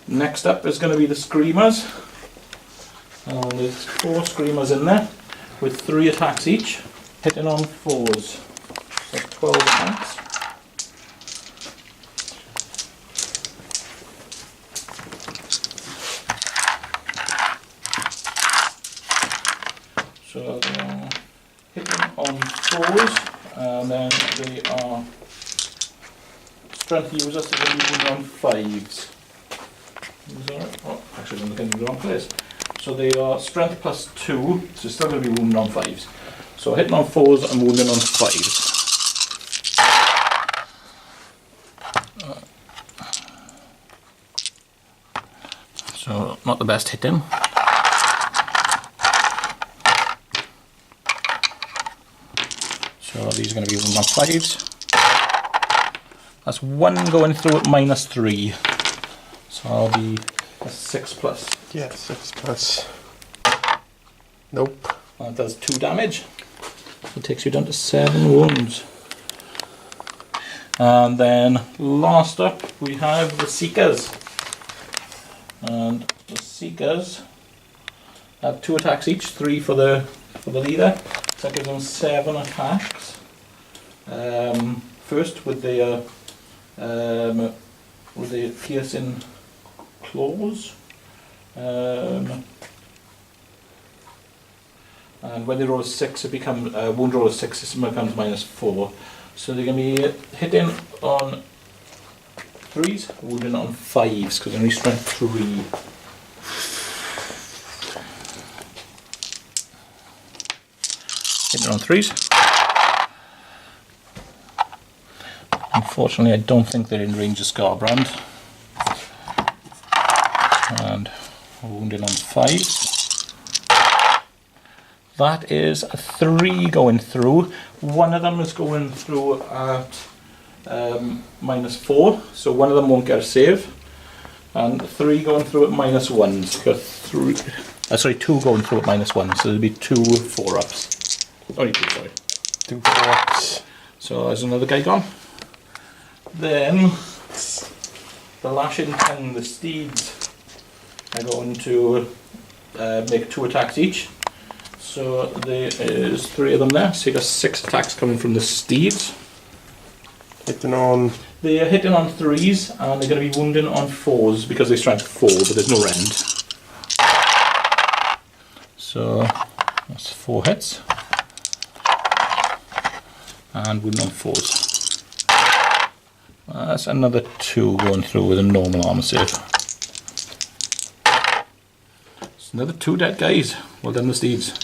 next up is going to be the Screamers. There's 4 Screamers in there with 3 attacks each, hitting on 4s. So 12 attacks. So they are hitting on 4s, and then they are strength users, so they're moving on 5s. Is that right? Oh, actually I'm looking in the wrong place. So they are strength plus 2, so it's still going to be wounding on 5s. So hitting on 4s and wounding on 5s. So not the best hitting. So these are going to be wounding on 5s. That's 1 going through at -3. So I'll be a 6 plus. Yeah, 6 plus. Nope. That does 2 damage. It takes you down to 7 wounds. And then last up we have the Seekers. And the Seekers have 2 attacks each, 3 for the leader. So that gives them 7 attacks. First with the piercing claws. And when they roll a 6, it becomes wound roll a 6, it becomes -4. So they're going to be hitting on 3s, wounding on 5s because they're only strength 3. Hitting on 3s. Unfortunately, I don't think they're in range of Scarbrand. And wounding on 5s. That is a 3 going through. One of them is going through at -4, so one of them won't get a save. And 3 going through at -1. So sorry, 2 going through at -1, so there'll be 2 4-ups. Only 2, sorry. 2 4-ups. So there's another guy gone. Then the Lashing Tongue, the Steeds, are going to make 2 attacks each. So there is 3 of them there. So you got 6 attacks coming from the steeds. Hitting on. They are hitting on 3s and they're going to be wounding on 4s because they strength 4, but there's no rend. So that's 4 hits. And wounding on 4s. That's another 2 going through with a normal armor save. It's another 2 dead guys. Well done, the steeds.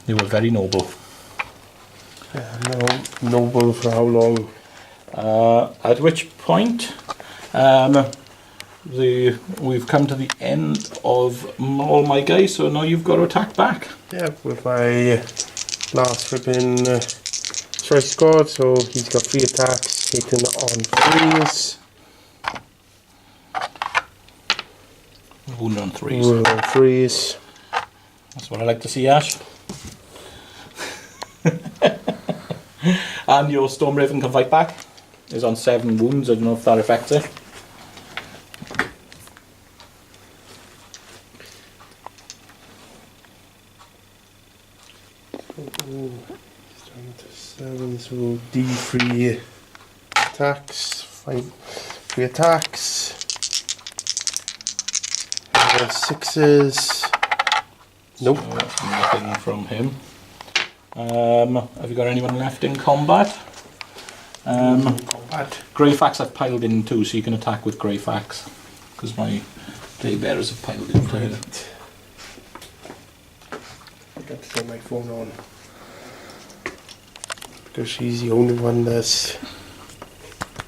They were very noble. Yeah, noble for how long? At which point, we've come to the end of all my guys, so now you've got to attack back. Yeah, with my last flipping strike squad, so he's got 3 attacks, hitting on 3s. Wound on 3s. Wound on 3s. That's what I like to see, Ash. And your Storm Raven can fight back. Is on 7 wounds. I don't know if that affects it. Down to 7, so D3 attacks, 3 attacks. And 6s. Nope. So, nothing from him. Have you got anyone left in combat? Grey Fax I've piled in too, so you can attack with Grey Fax. Because my Day Bearers have piled in too. I got to turn my phone on. Because she's the only one that's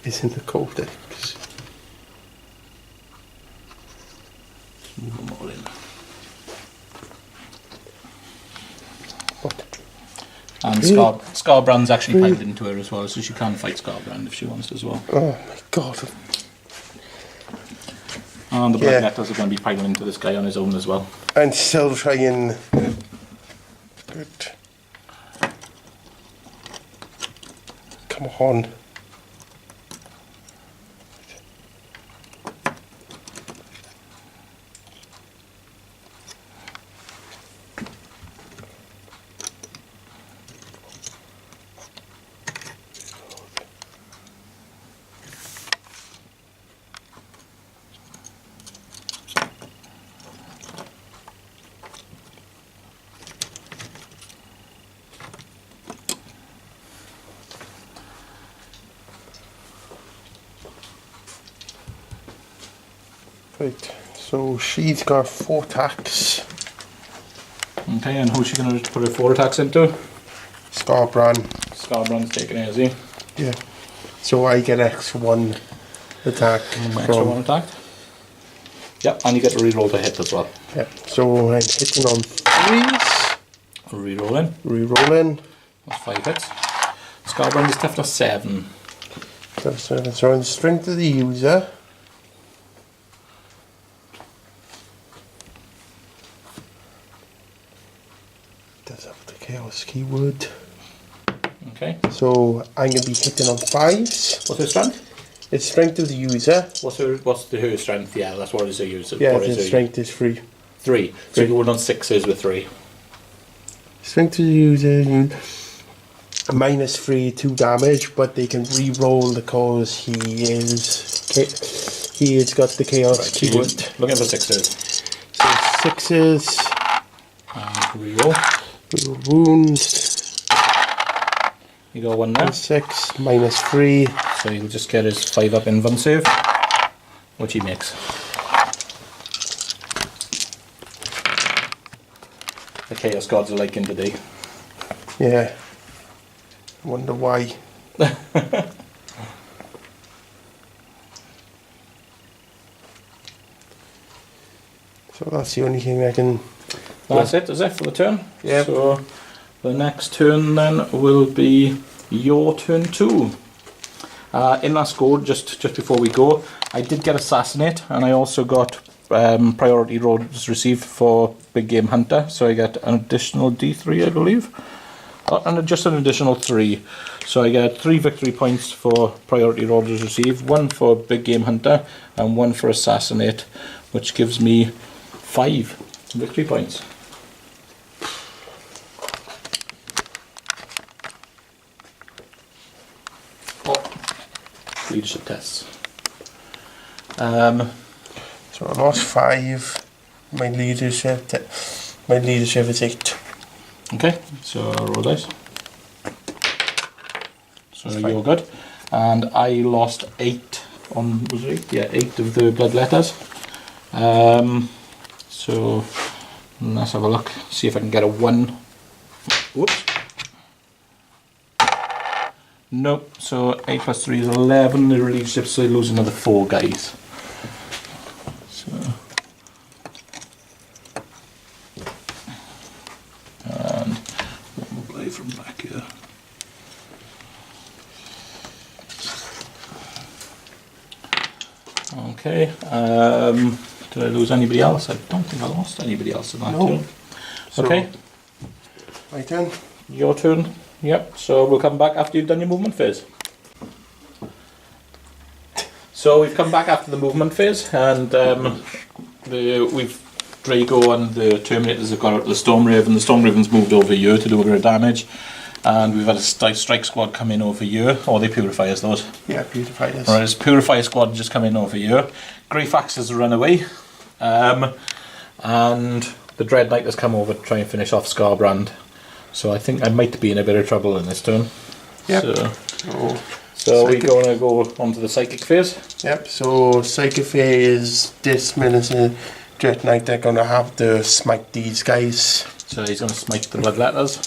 is in the codex. Move them all in. What? And Really? Scarbrand's actually piled into her as well, so she can fight Scarbrand if she wants as well. Oh my god. And the Bloodletters are going to be piling into this guy on his own as well. I'm still trying. Good. Come on. Right, so she's got 4 attacks. Okay, and who's she going to put her 4 attacks into? Scarbrand. Scarbrand's taking it, is he? Yeah. So I get X1 attack. Extra 1 attack. Yep, and you get to reroll the hit as well. Yeah. So I'm hitting on 3s. Rerolling. Rerolling. That's 5 hits. Scarbrand is toughness 7. So on strength of the user. Does have the chaos keyword. Okay. So I'm going to be hitting on 5s. What's her strength? It's strength of the user. What's her strength? Yeah, that's what it is her user. Yeah, What the is her- strength is 3. 3. So you go on 6s with 3. Strength of the user, -3, 2 damage, but they can re-roll because he has got the chaos keyword. Looking for 6s. So 6s, And reroll. wounds, You got 1 now. 6, -3. So he'll just get his 5 up invuln save, which he makes. The Chaos Gods are liking today. Yeah. Wonder why. So that's the only thing I can. That's it, is it, for the turn? Yep. So the next turn then will be your turn too. In that score, just before we go, I did get Assassinate, and I also got priority rolls received for Big Game Hunter, so I get an additional D3, I believe. And just an additional 3. So I get 3 victory points for priority rolls received, 1 for Big Game Hunter, and 1 for Assassinate, which gives me 5 victory points. leadership tests. So I lost 5. My leadership is 8. Okay, so roll dice. So That's you're fine. good. And I lost 8 on, was it 8? Yeah, 8 of the blood letters. So let's have a look, see if I can get a 1. Whoops. Nope, so 8 plus 3 is 11, the leadership, so I lose another 4 guys. So, and one more play from back here. Okay, did I lose anybody else? I don't think I lost anybody else in that No. turn. So, Okay, my turn. your turn. Yep, so we'll come back after you've done your movement phase. So we've come back after the movement phase, and we've Drago and the Terminators have got out the Storm Raven. The Storm Raven's moved over here to do a bit of damage, and we've had a strike squad come in over here. Oh, they Purifiers, those. Yeah, Purifiers. Right, this Purifier squad just come in over here. Greyfax has run away, and the Dread Knight has come over to try and finish off Scarbrand. So I think I might be in a bit of trouble in this turn. Yep. So we're going to go on to the Psychic phase. Yep, so Psychic phase, this Minister Dread Knight, they're going to have to smite these guys. So he's going to smite the blood letters.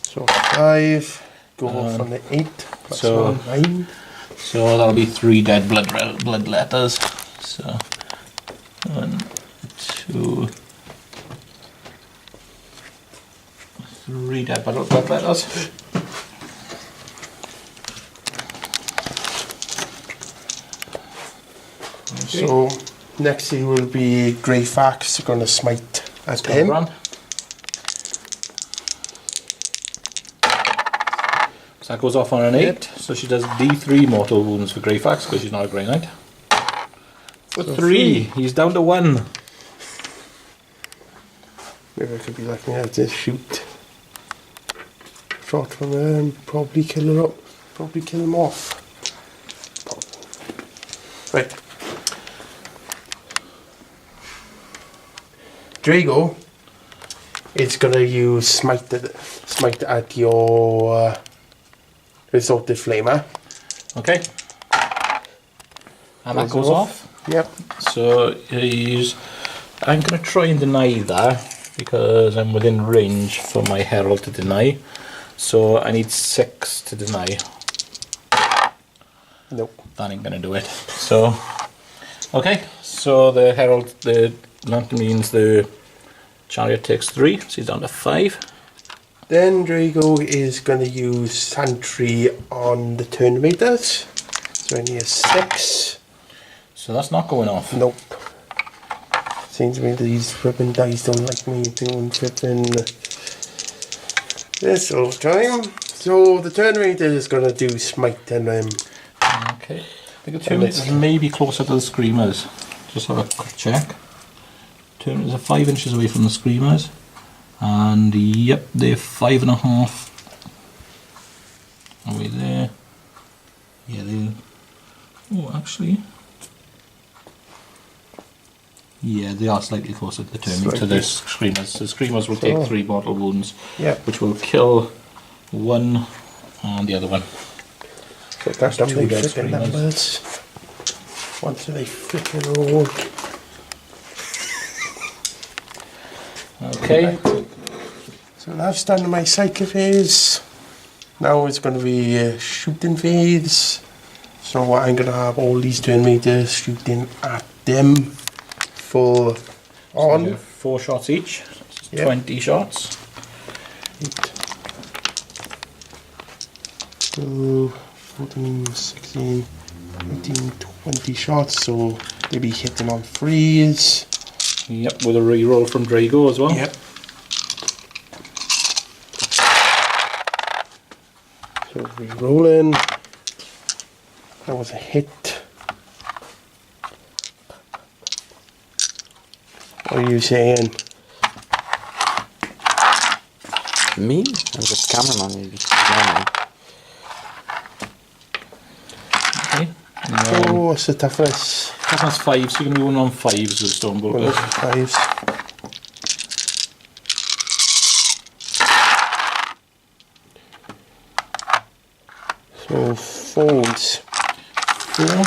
So 5, go from the 8, plus so- 1, 9. So that'll be 3 dead blood letters. So 1, 2, 3 dead blood letters. Okay. So next he will be Greyfax, going to smite at him. Run. So that goes off on an 8. Yep. So she does D3 mortal wounds for Greyfax because she's not a Grey Knight. So 3. He's down to 1. Maybe I could be lucky enough to shoot. Shot from there and probably kill her up. Probably kill him off. Right. Drago is gonna use smite at your resorted flamer. Okay. And that Goes goes off. Yep. So I'm going to try and deny that because I'm within range for my Herald to deny. So I need 6 to deny. Nope. That ain't going to do it. So, okay. So the Herald, that means the Chariot takes 3. So he's down to 5. Then Drago is gonna use Sentry on the Terminators. So I need a 6. So that's not going off. Nope. Seems to me these flipping dice don't like me doing flipping this all the time. So the Terminator is gonna do smite on them. Okay. I think the Terminators may be closer to the Screamers. Just have a quick check. Terminators are 5 inches away from the Screamers. And yep, they're 5.5 away there. Yeah, they. Oh, actually. Yeah, they are slightly closer to the to the Screamers. The Screamers will take 3 mortal wounds, Yep. which will kill 1 and the other one. So that's the 2 dead flipping Screamers. numbers. Once they flipping roll. Okay. So that's done my Psychic phase. Now it's going to be a shooting phase. So I'm going to have all these Terminators shooting at them for So you on. have 4 shots each. Yep. 20 shots. 2, 14, 16, 18, 20 shots. So they'll be hitting on 3s. Yep, with a reroll from Drago as well. Yep. So re-rolling. That was a hit. What are you saying? Me? I'm just cameraman. Okay. Oh, what's the toughness? That's 5, so you're going to be one on 5s with stone bolters. 5s. So 4s. 4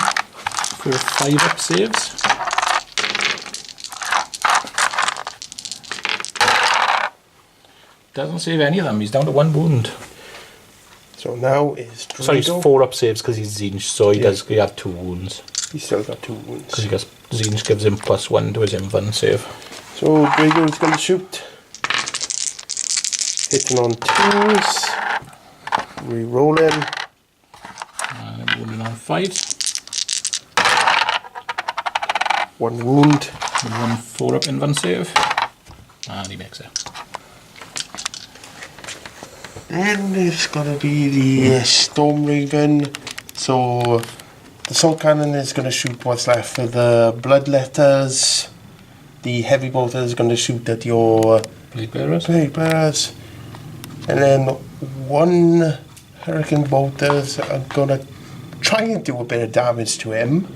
for 5 up saves. Doesn't save any of them, he's down to 1 wound. So now is Sorry, it's 4 up saves because he's Zinj, so he does have 2 wounds. He's still got 2 wounds. Because Zinj gives him +1 to his invuln save. So Drago's going to shoot. Hitting on 2s. Re-rolling. And I'm wounding on 5s. 1 wound. With 1 4 up invuln save. And he makes it. And it's going to be the Storm Raven. So the Salt Cannon is going to shoot what's left for the Bloodletters. The Heavy Bolter is going to shoot at your Blade Bearers. Blade Bearers. And then 1 Hurricane Bolters are going to try and do a bit of damage to him.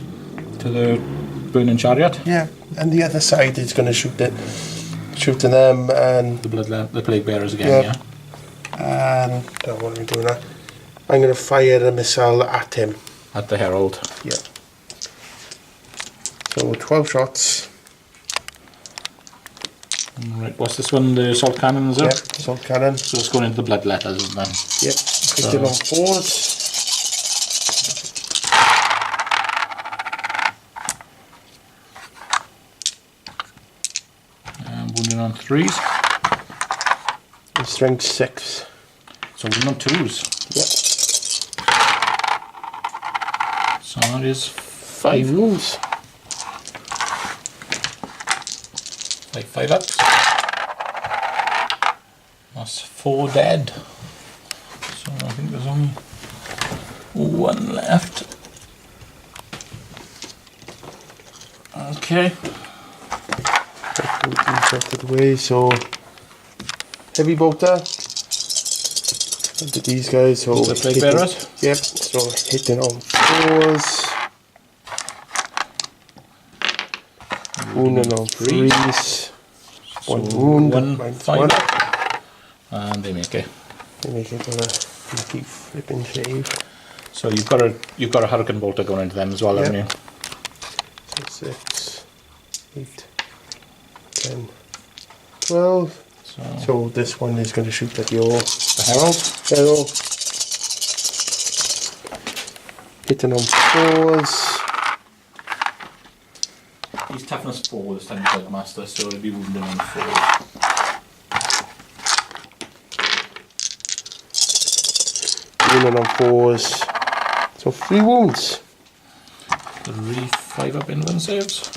To the Burning Chariot. Yeah, and the other side is going to shoot to them and The Plague Bearers again, yeah. And what am I doing now? I'm going to fire a missile at him. At the Herald. Yeah. So 12 shots. Right, what's this one? The Salt Cannon, is it? Yeah, Salt Cannon. So it's going into the Bloodletters, isn't it? Yep. Hit it on 4s. And wounding on 3s. And strength 6. So wounding on 2s. Yep. So that is 5 wounds. 5 ups. That's 4 dead. So I think there's only 1 left. Okay. Put these out of the way. So Heavy Bolter. Into these guys. So The Plague Bearers? Yep. So hitting on 4s. Wounding on 3s. 1 wound. 1 minus 5 1. up. And they make it. They make it on a lucky flipping save. So you've got a Hurricane Bolter going into them as well, haven't you? So 6, 8, 10, 12. So this one is going to shoot at your The Herald. arrow. Hitting on 4s. He's toughness 4 this time, Blood Master, so he'll be wounding on 4. Wounding on 4s. So 3 wounds. 3 5 up invuln saves.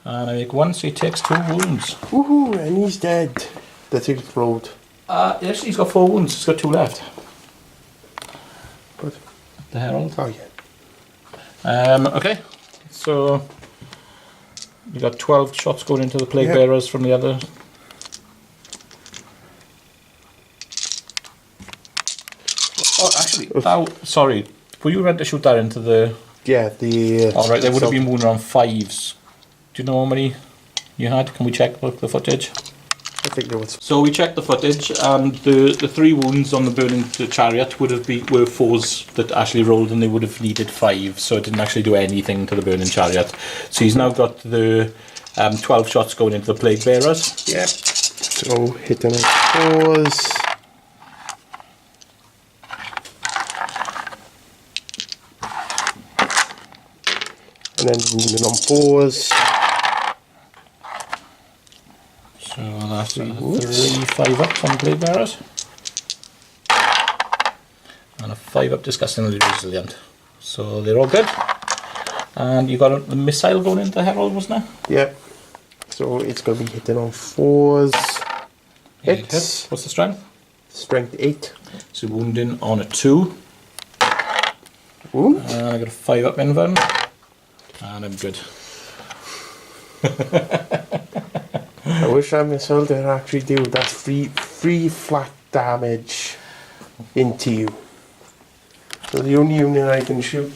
And I make 1, so he takes 2 wounds. Woohoo! And he's dead. Does he explode? Actually, he's got 4 wounds. He's got 2 left. But The Herald. oh yeah. Okay. So you got 12 shots going into the Plague Bearers from the other. Oh, actually, sorry. Were you meant to shoot that into the? Yeah, the. Alright, they would have been wounded on 5s. Do you know how many you had? Can we check the footage? I think there was. So we checked the footage, and the 3 wounds on the Burning Chariot were 4s that actually rolled, and they would have needed 5, so it didn't actually do anything to the Burning Chariot. So he's now got the 12 shots going into the Plague Bearers. Yep. So hitting on 4s. And then wounding on 4s. So that's 3 5 up on Blade Bearers. And a 5 up Disgustingly Resilient. So they're all good. And you got the missile going into the Herald, wasn't there? Yep. So it's going to be hitting on 4s. Hits. What's the strength? Strength 8. So wounding on a 2. Wound. And I got a 5 up invuln. And I'm good. I wish I missile did actually do that. Free flat damage into you. So the only unit I can shoot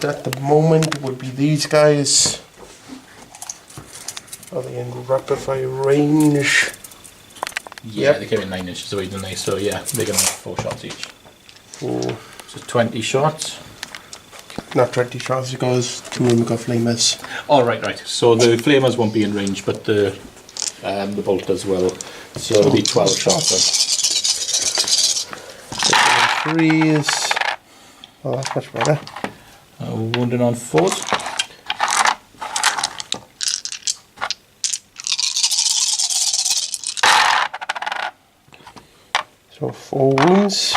at the moment would be these guys. Are they in rapid fire range? Yeah, Yep. they came in 9 inches away, didn't they? So yeah, they're going to have 4 shots each. Oh, So 20 shots. not 20 shots because 2 of them got flamers. Oh, right. So the flamers won't be in range, but the bolters will. So it'll be 12 shots. Threes. Oh, that's much better. Wounding on 4s. So 4 wounds.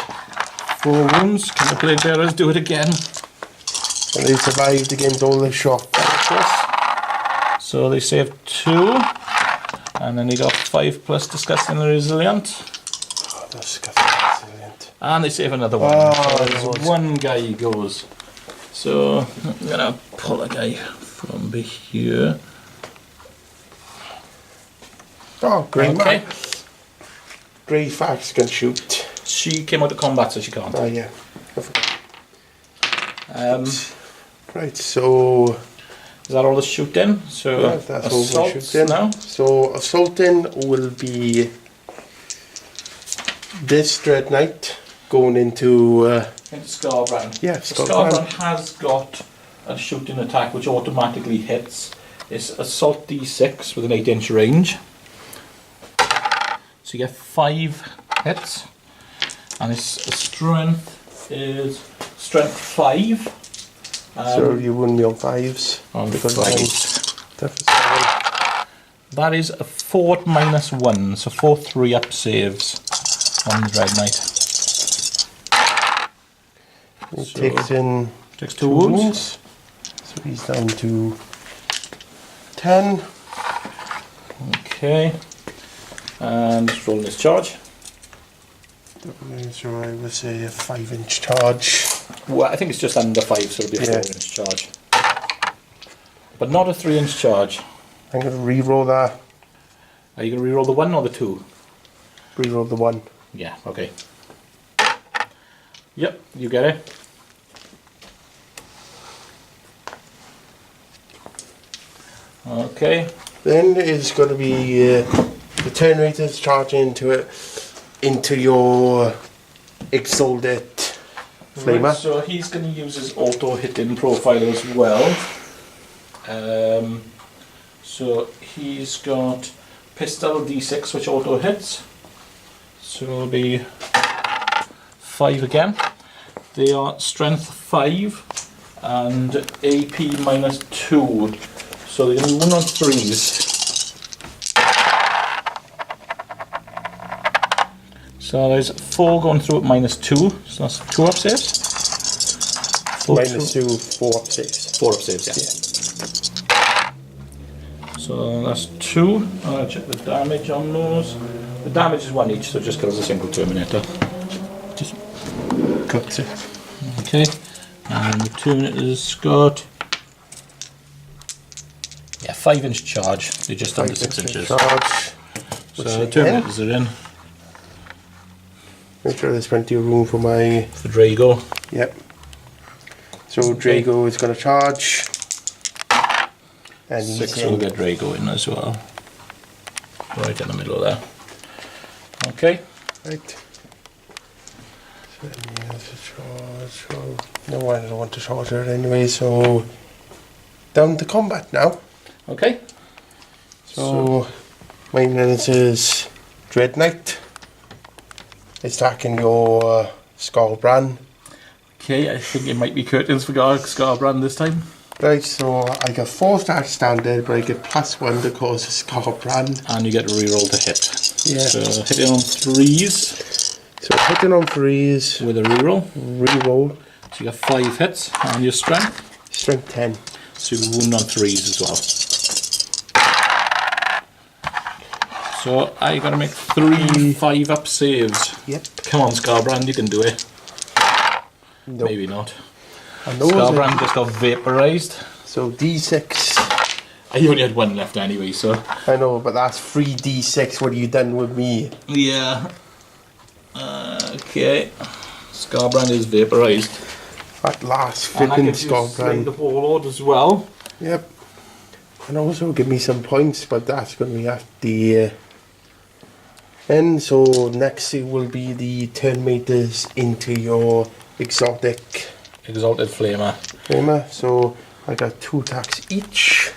4 wounds. Can the blade bearers do it again? And they survived against all the shot. So they saved 2. And then they got 5 plus disgusting and resilient. Oh, that's excellent. And they save another one. Oh, so there's one guy goes. So I'm gonna pull a guy from here. Oh, great Okay. man. Grey Fax can shoot. She came out of combat, so she can't. Oh, yeah. I forgot. Is Right, so that all the shooting? So yeah, that's all we assaults shooting. now. So assaulting will be this Dread Knight going into Into Scarbrand. yeah, Scarbrand has got a shooting attack which automatically hits. It's assault D6 with an 8-inch range. So you get 5 hits, and its strength is strength 5. so you wouldn't be on 5s. On because 5s. Tough as That is a fort -1, so 4 3-up saves on the Dread Knight. He So takes in takes 2 wounds. So he's down to 10. Okay. And rolling his charge. So I would say a 5-inch charge. Well, I think it's just under 5, so it'll be a Yeah. 4-inch charge. But not a 3-inch charge. I'm going to re-roll that. Are you going to reroll the 1 or the 2? Re-roll the 1. Yeah, okay. Yep, you get it. Okay. Then it's going to be the turn raters charging into your exalted flamer. Right, so he's going to use his auto hitting profile as well. So he's got pistol D6 which auto hits. So it'll be 5 again. They are strength 5 and AP -2. So they're going to be 1 on 3s. So there's 4 going through at -2, so that's 2 up saves. -2, 4 up saves. 4 up saves, yeah. So that's 2. I'll check the damage on those. The damage is 1 each, so just kills a single Terminator. Just cooks it. Okay, and the Terminator's got 5-inch charge. They're just under 6 inches. Charge. So the Terminators are in Make sure there's plenty of room for my. for Drago. Yep. So Drago is going to charge. And he's 6 will get Drago in as well. Right in the middle of there. Okay. Right. So then he has a charge. So no, I don't want to charge it anyway. So down to combat now. Okay. So my minutes is Dread Knight. Attacking your Scarbrand. Okay, I think it might be curtains for Scarbrand this time. Right, so I got 4 star standard, but I get +1 to cause a Scarbrand. And you get a reroll to hit. Yeah. So hitting on 3s So hitting on 3s, with a reroll. reroll, So you got 5 hits and your strength. strength 10. So you wound on 3s as well. So I gotta make 3 5-up saves. Yep. Come on, Scarbrand, you can do it. Nope. Maybe not. And those Scarbrand just got vaporized. so D6. I only had 1 left anyway, so. I know, but that's 3d6. What have you done with me? Yeah. Okay. Scarbrand is vaporized. At last, And that flipping gives you slay Scotland. the warlord as well. Yep. And also give me some points, but that's going to be at the end. So next it will be the turn meters into your exotic Exalted Flamer. flamer. So I got 2 attacks each.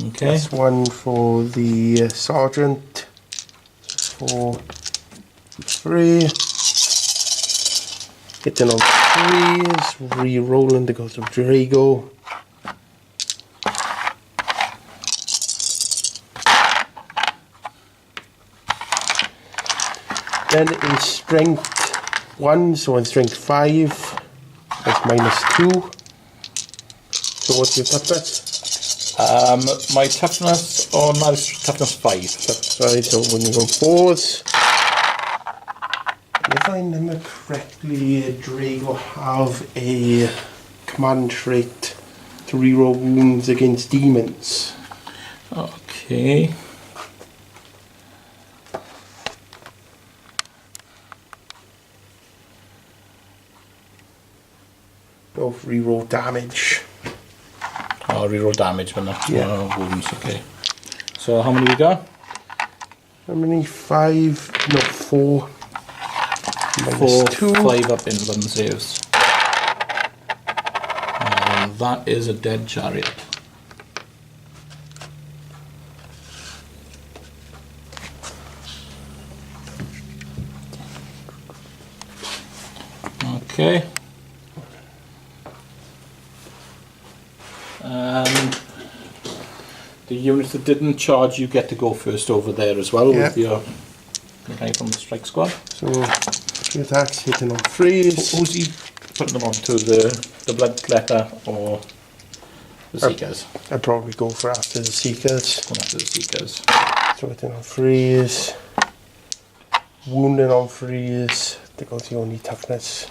Okay. That's 1 for the sergeant. 4, 3. Hitting on 3s. Re-rolling to go to Drago. Then in strength 1, so in strength 5, that's -2. So what's your toughness? My toughness on now is toughness 5. Sorry, so when you go 4s, if I remember correctly, Drago have a command trait to reroll wounds against demons. Okay. Both reroll damage. Oh, reroll damage, but not Yeah. wounds. Okay. So how many you got? How many? 5? No, 4. 4, -2. 5 up inland saves. And that is a dead chariot. Okay. And the units that didn't charge, you get to go first over there as well with your the guy from the strike squad. So 3 attacks hitting on 3s. Who's he putting them onto the bloodletter or the seekers? I'd probably go for after the seekers. Going after the seekers. So hitting on 3s. Wounding on 3s. They got the only toughness.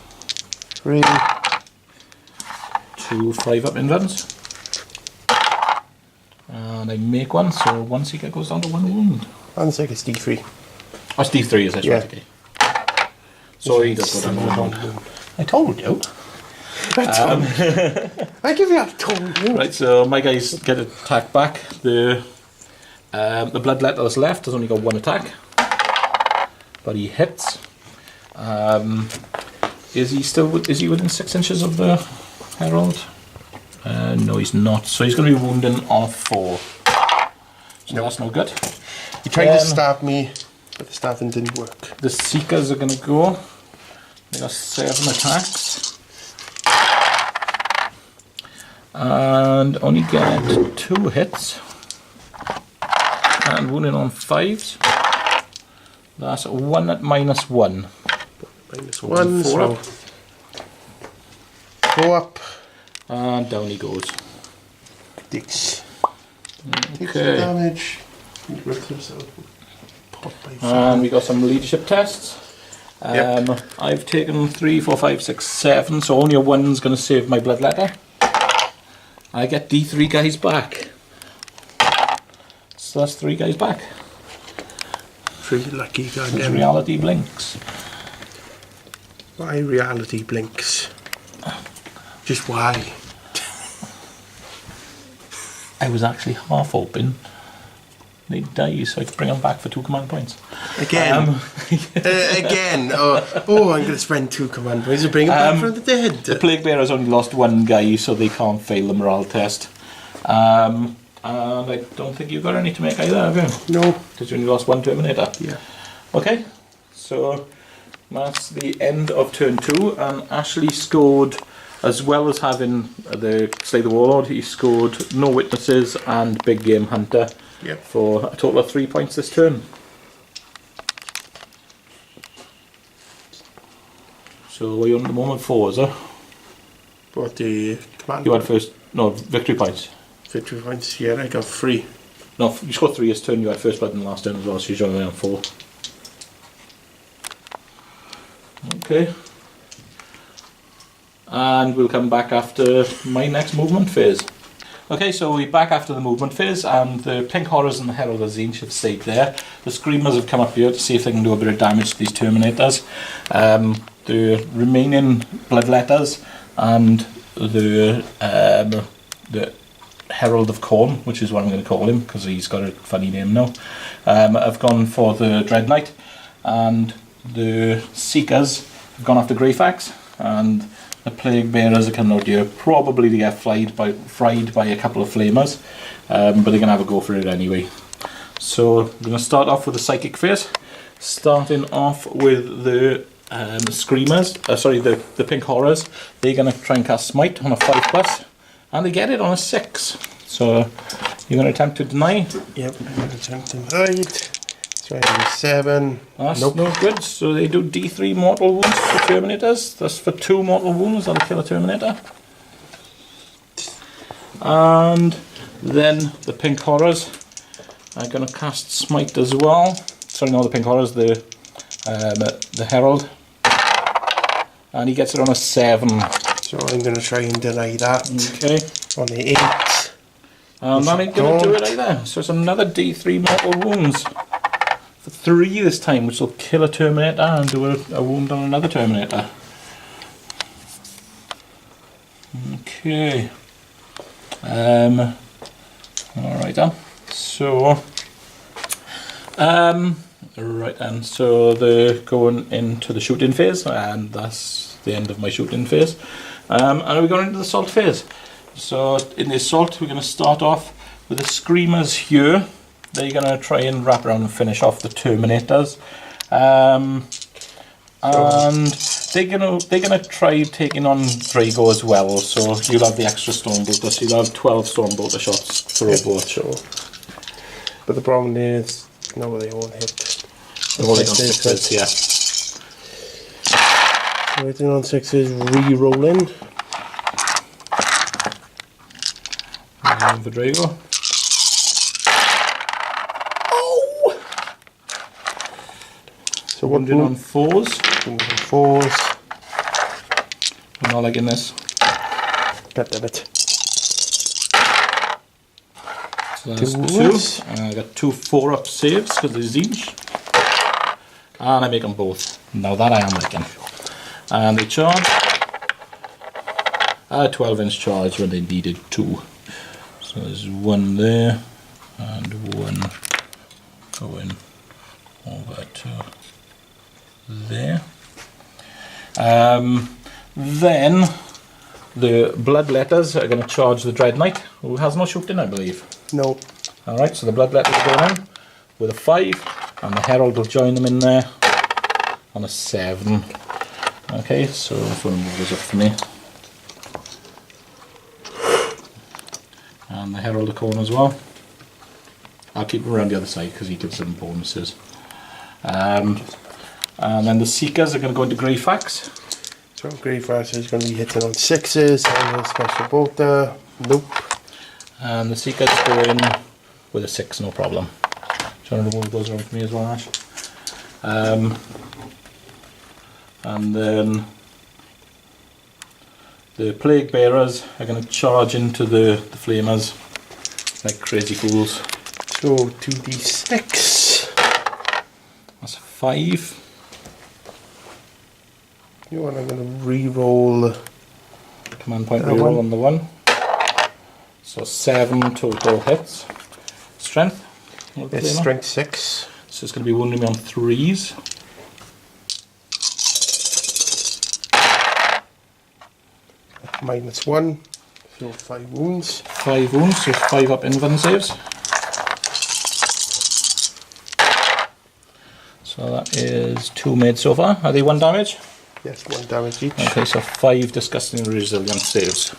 3. 2 5 up inruns. And I make one, so one seeker goes down to 1 wound. And it's like it's D3. Oh, it's D3, is it? Yeah. Right, okay. So he does go down to 1 wound. I told you. I give you a told you. Right, so my guys get attacked back. The bloodletter that's left has only got 1 attack, but he hits. Is he within 6 inches of the herald? No, he's not. So he's going to be wounded on a 4. So that's no good. He tried to stab me, but the stabbing didn't work. The seekers are going to go. They got 7 attacks. And only get 2 hits. And wounded on 5s. That's 1 at -1. -1, 4 so up. 4 up. And down he goes. Takes Okay. damage. He rips himself. Pot by And we got some leadership tests. Yep. I've taken 3, 4, 5, 6, 7, so only a 1's going to save my bloodletter. I get D3 guys back. So that's 3 guys back. 3 lucky His goddamn. reality blinks. Why reality blinks? Just why? I was actually half hoping they'd die so I could bring them back for 2 command points. Again. Again. Oh, I'm going to spend 2 command points to bring him back from the dead. The Plague Bearers only lost 1 guy, so they can't fail the morale test. And I don't think you've got any to make either, have you? No. Because you only lost 1 Terminator. Yeah. Okay, so that's the end of turn 2, and Ashley scored, as well as having the Slay the Warlord, he scored No Witnesses and Big Game Hunter. Yep. For a total of 3 points this turn. So were you on at the moment 4, is it? What the command? You had first, no, victory points. Victory points. Yeah, I got 3. No, you scored 3 this turn, you had first blood in the last turn as well, so you're only on 4. Okay. And we'll come back after my next movement phase. Okay, so we're back after the movement phase, and the Pink Horrors and the Herald of Zinch have stayed there. The Screamers have come up here to see if they can do a bit of damage to these Terminators. The remaining Bloodletters and the Herald of Corn, which is what I'm going to call him because he's got a funny name now. I've gone for the Dread Knight, and the Seekers have gone after Greyfax, and the Plague Bearers are coming out here probably to get fried by a couple of Flamers, but they're going to have a go for it anyway. So we're going to start off with the Psychic Phase, starting off with the Screamers, the Pink Horrors. They're going to try and cast Smite on a 5+, and they get it on a 6. So you're going to attempt to deny? Yep, I'm going to attempt to hide. Try a 7. That's nope. no good. So they do D3 mortal wounds for Terminators. That's for 2 mortal wounds, that'll kill a Terminator. And then the Pink Horrors are going to cast Smite as well. Sorry, no, the Pink Horrors, the Herald. And he gets it on a 7. So I'm going to try and deny that. Okay. On the 8. And that ain't going to do it either. So it's another D3 mortal wounds. For 3 this time, which will kill a Terminator and do a wound on another Terminator. Okay. Alright then. So right then, so they're going into the shooting phase, and that's the end of my shooting phase. And we're going into the assault phase. So in the assault, we're going to start off with the Screamers here. They're going to try and wrap around and finish off the Terminators. And they're gonna try taking on Drago as well. So you'll have the extra Stormbolter. So you'll have 12 Stormbolter shots for a both. Sure. But the problem is, no, they all hit. They're all hit on 6s, yeah. So hitting on 6s, re-rolling. For Drago. So one on 4s. 4s. I'm not liking this. God damn it. So that's 2. And I got 2 4-up saves because they're Zinch. And I make them both. Now that I am liking. And they charge. 12-inch charge when they needed 2. So there's 1 there. And 1 going over to there. Then the Bloodletters are going to charge the Dread Knight, who has no shooting, I believe. No. Alright, so the Bloodletters are going in with a 5, and the Herald will join them in there on a 7. Okay, so if one move this up for me. And the Herald of Corn as well. I'll keep him around the other side because he gives them bonuses. And then the Seekers are going to go into Greyfax. So Greyfax is going to be hitting on 6s and a special bolter. Nope. And the Seekers go in with a 6, no problem. Do you want to remove those around for me as well, Ash? And then the Plague Bearers are going to charge into the Flamers like crazy fools. So 2d6. That's a 5. You want, I'm going to re-roll. Command point reroll on the 1. So 7 total hits. Strength. It's strength 6. So it's going to be wounding me on 3s. -1. So 5 wounds. 5 wounds, so 5 up invuln saves. So that is 2 made so far. Are they 1 damage? Yes, 1 damage each. Okay, so 5 disgustingly resilient saves.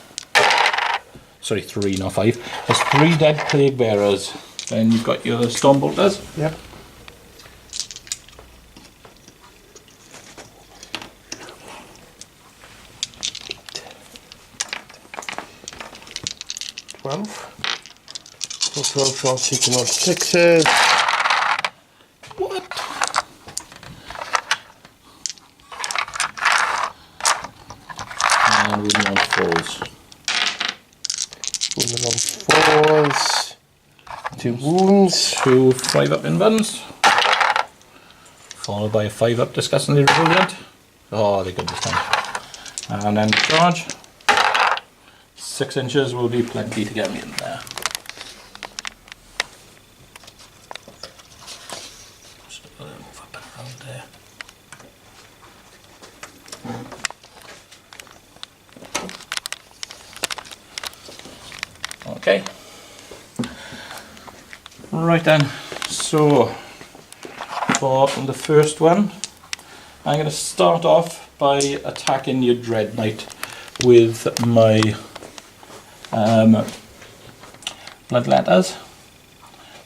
Sorry, 3, not 5. There's 3 dead Plague Bearers. Then you've got your Stormbolters. Yep. So 12 shots hitting on 6s. What? And wounding on 4s. Wounding on 4s. 2 wounds. 2 5 up invulns. Followed by a 5 up disgustingly resilient. Oh, they're good this time. And then charge. 6 inches will be plenty to get me in there. Just move up and around there. Okay. Right then, so for the first one, I'm going to start off by attacking your Dread Knight with my Bloodletters.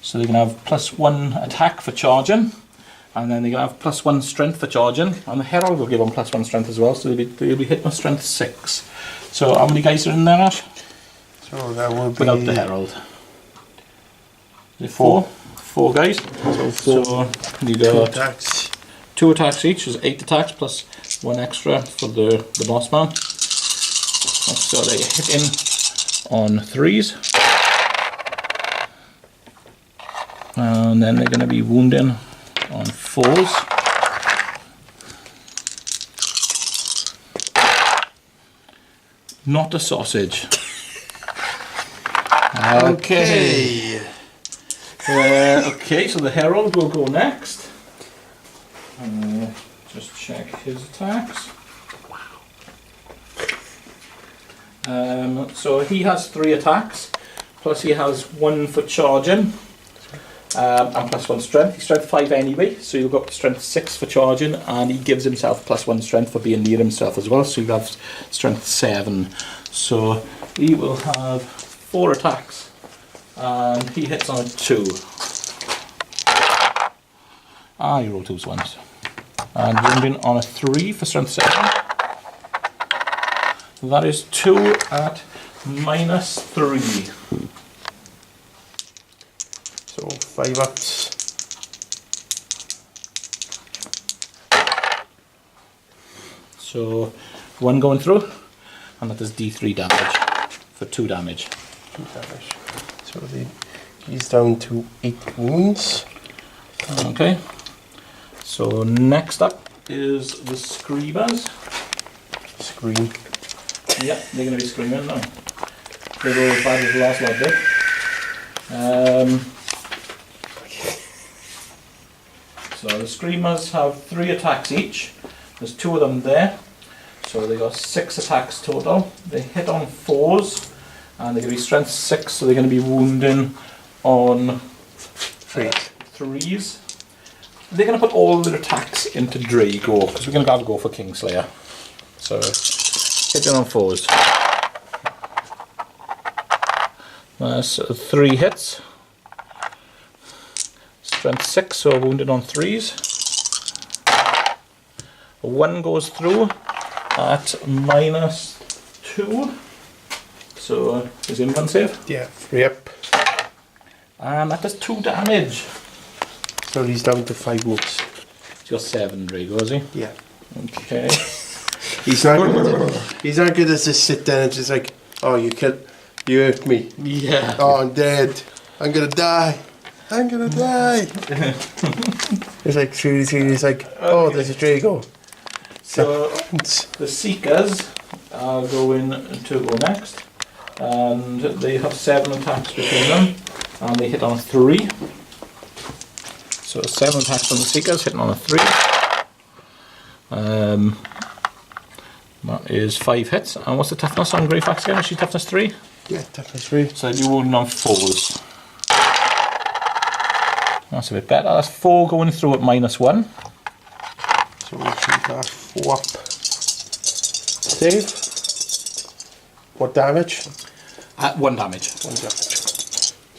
So they're going to have +1 attack for charging, and then they're going to have +1 strength for charging, and the Herald will give them +1 strength as well, so they'll be hitting with strength 6. So how many guys are in there, Ash? So that will be... Without the Herald. Is it 4? 4 guys. So you got 2 attacks each, is 8 attacks plus 1 extra for the boss man. So they're hitting on 3s. And then they're going to be wounding on 4s. Not a sausage. Okay. Okay, so the Herald will go next. Just check his attacks. So he has 3 attacks, plus he has 1 for charging, and +1 strength. He's strength 5 anyway, so you'll go up to strength 6 for charging, and he gives himself +1 strength for being near himself as well, so you'll have strength 7. So he will have 4 attacks, and he hits on a 2. You roll 2s once. And wounding on a 3 for strength 7. That is 2 at -3. So 5 ups. So 1 going through, and that does D3 damage for 2 damage. 2 damage. So he's down to 8 wounds. Okay. So next up is the Screamers. Scream. Yeah, they're going to be screaming now. They're all as bad as the last lot did. So the Screamers have 3 attacks each. There's 2 of them there. So they got 6 attacks total. They hit on 4s, and they're going to be strength 6, so they're going to be wounding on 3s. They're going to put all their attacks into Drago, because we're going to have to go for Kingslayer. So, hitting on 4s. That's 3 hits. Strength 6, so wounded on 3s. 1 goes through at -2. So, is invuln save? Yeah, 3 up. And that does 2 damage. So he's down to 5 wounds. He's got 7 Drago, has he? Yeah. Okay. He's not good as just sit there and just like, oh, you hurt me. Yeah. Oh, I'm dead. I'm gonna die. I'm gonna die. It's like he's like, oh, there's a Drago. So the Seekers are going to go next, and they have 7 attacks between them, and they hit on a 3. So 7 attacks from the Seekers, hitting on a 3. That is 5 hits. And what's the toughness on Greyfax again? Is she toughness 3? Yeah, toughness 3. So I do wounding on 4s. That's a bit better. That's 4 going through at -1. So we should have 4 up. Save. What damage? 1 damage. 1 damage.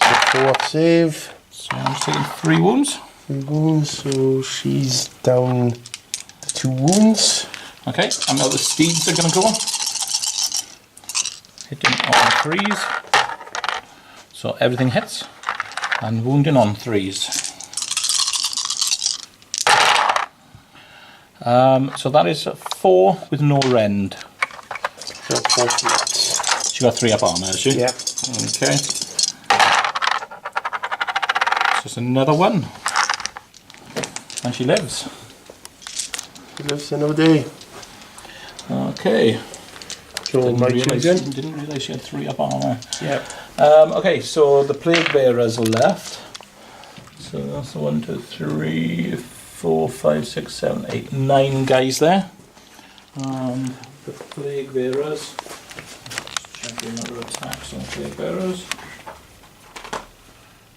So 4 up save. So I'm taking 3 wounds. 3 wounds, so she's down to 2 wounds. Okay, and now the steeds are going to go. Hitting on 3s. So everything hits. And wounding on 3s. So that is 4 with no rend. So 4 hits. She got 3 up armor, has she? Yeah. Okay. Just another 1. And she lives. She lives another day. Okay. So my choosing. Didn't realise you had 3 up armour. Yeah. Okay, so the plague bearers are left. So that's 1, 2, 3, 4, 5, 6, 7, 8, 9 guys there. The plague bearers. Check the number of attacks on plague bearers.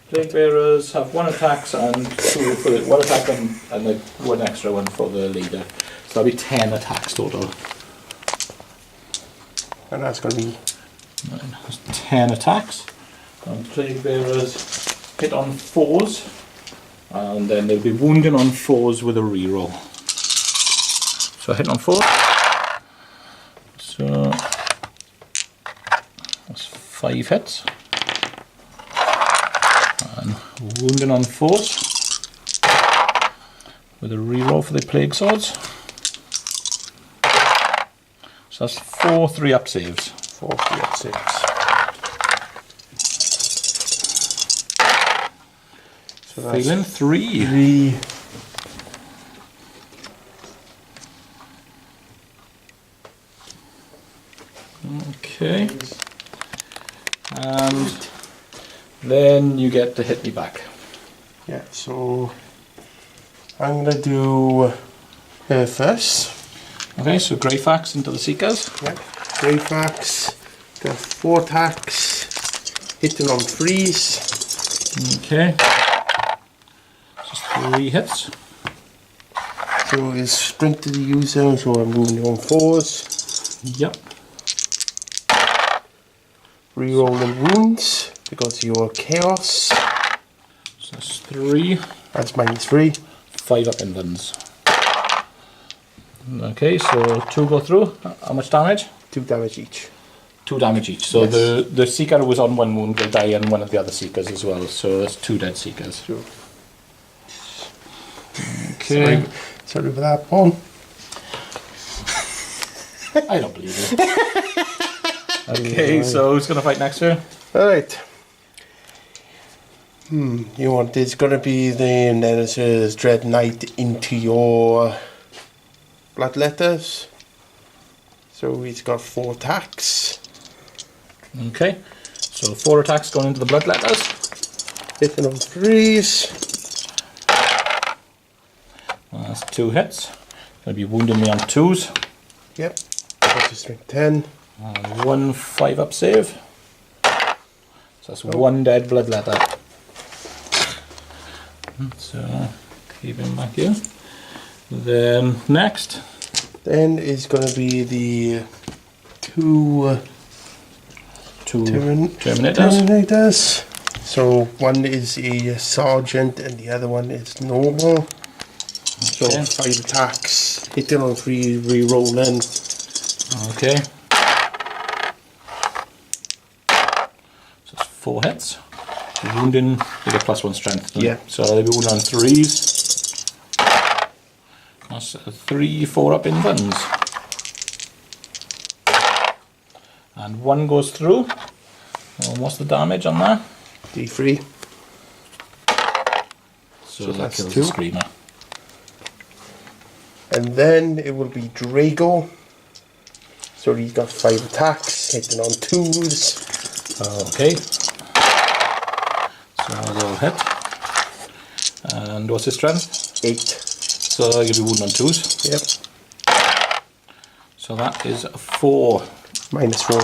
Plague bearers have 1 attack and 2 for the 1 attack and like 1 extra one for the leader. So that'll be 10 attacks total. And that's going to be 10 attacks. And plague bearers hit on 4s, and then they'll be wounded on 4s with a reroll. So hit on 4. So that's 5 hits. And wounded on 4s with a reroll for the plague swords. So that's 4 3-up saves. 4 3-up saves. So that's Failing 3. 3. Okay. And then you get to hit me back. Yeah, so I'm going to do her first. Okay, so Greyfax into the Seekers. Yeah. Greyfax, got 4 attacks, hitting on 3s. Okay. Just 3 hits. So it's sprint to the user, so I'm moving on 4s. Yep. Rerolling wounds because you're chaos. So that's 3. That's -3. 5 up inlands. Okay, so 2 go through. How much damage? 2 damage each. 2 damage each. So Yes. the Seeker who was on 1 wound will die, and one of the other Seekers as well. So that's 2 dead Seekers. Sure. Okay. Sorry for that, Paul. I don't believe it. Okay, so who's going to fight next here? Alright. You want this gonna be the Nemesis Dread Knight into your bloodletters. So he's got 4 attacks. Okay, so 4 attacks going into the bloodletters. Hitting on 3s. That's 2 hits. Going to be wounding me on 2s. Yep. That's a strength 10. And 1 5-up save. So that's 1 dead bloodletter. So keep him back here. Then next. Then is gonna be the 2 Terminators. So one is a sergeant and the other one is normal. So Okay. 5 attacks, hitting on 3, re-rolling. Okay. So it's 4 hits. Wounding, they get +1 strength. don't they? Yeah. So they'll be wounded on 3s. That's 3 4-up invans. And 1 goes through. And what's the damage on that? D3. So, So that that's kills 2. the Screamer. And then it will be Drago. So he's got 5 attacks, hitting on 2s. Okay. So they'll hit. And what's his strength? 8. So you'll be wounded on 2s. Yep. So that is 4. -4.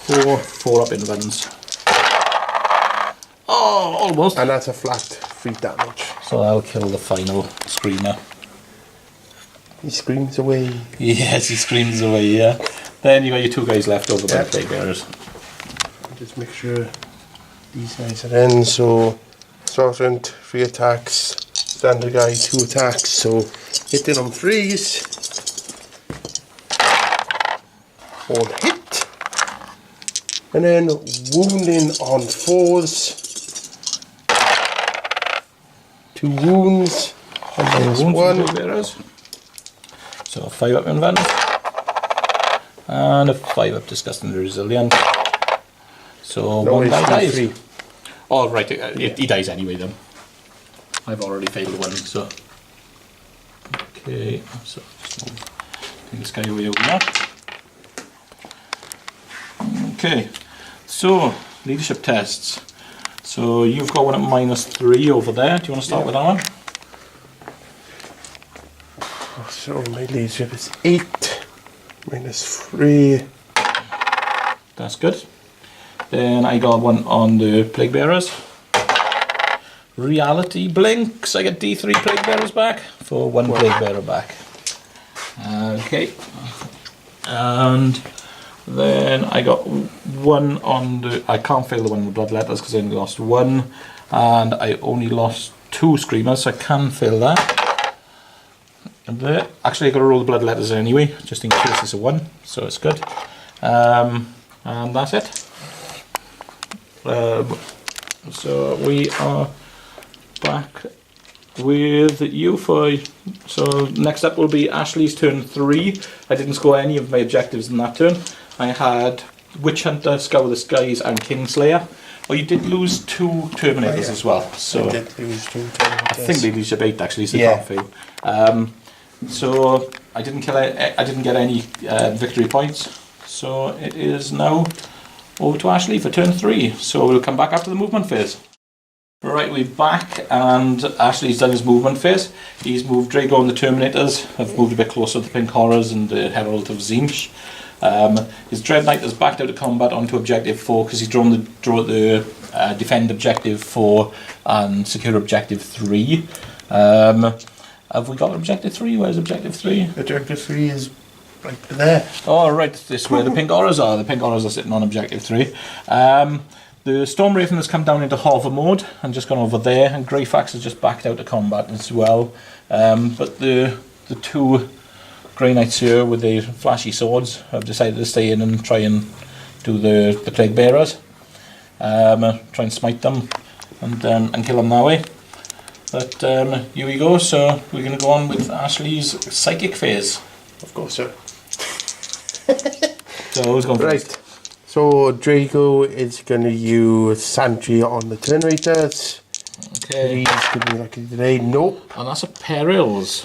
4 4-up invans. Oh, almost. And that's a flat 3 damage. So that'll kill the final Screamer. He screams away. Yes, he screams away, yeah. Then you got your 2 guys left over by Yeah. the plague bearers. Just make sure these guys are in. So sergeant 3 attacks, standard guy 2 attacks. So hitting on 3s. All hit. And then wounding on 4s. 2 wounds. And Wounds there's from 1. plague bearers. So 5-up invans. And a 5-up disgusting resilient. So No, 1 guy it's dies. 3. Oh, right, he dies anyway then. I've already failed 1, so. Okay, so just move this guy away over there. Okay, so leadership tests. So you've got one at -3 over there. Do you want to start with that one? So my leadership is 8 -3. That's good. Then I got one on the Plague Bearers. Reality blinks. I get D3 Plague Bearers back for one Plague Bearer back. Okay. And then I got one on the... I can't fail the one with blood letters because I only lost one. And I only lost 2 screamers, so I can fail that. And there. Actually, I got to roll the blood letters anyway, just in case it's a 1, so it's good. And that's it. So we are back with you for... So next up will be Ashley's turn 3. I didn't score any of my objectives in that turn. I had Witch Hunter, Scour the Skies and Kingslayer. Well, you did lose 2 Terminators as well. So I did lose 2 Terminators. I think they leadership 8 actually, so yeah. can't fail. So I didn't get any victory points. So it is now over to Ashley for turn 3. So we'll come back after the movement phase. Right, we're back and Ashley's done his movement phase. He's moved Drago and the Terminators. Have moved a bit closer to the Pink Horrors and the Herald of Tzeentch. His Dread Knight has backed out of combat onto objective 4 because he's drawn the defend objective 4 and secure objective 3. Have we got objective 3? Where's objective 3? Objective 3 is right there. Oh, right, this is where the Pink Horrors are. The Pink Horrors are sitting on objective 3. The Storm Raven has come down into hover mode and just gone over there, and Greyfax has just backed out of combat as well. But the 2 Grey Knights here with their flashy swords have decided to stay in and try and do the Plague Bearers. Try and smite them and kill them that way. But here we go, so we're going to go on with Ashley's psychic phase. Of course, sir. So who's going first? Right. So Drago is going to use Santry on the Terminators. Okay. He's going to be lucky today. Nope. And that's a Perils.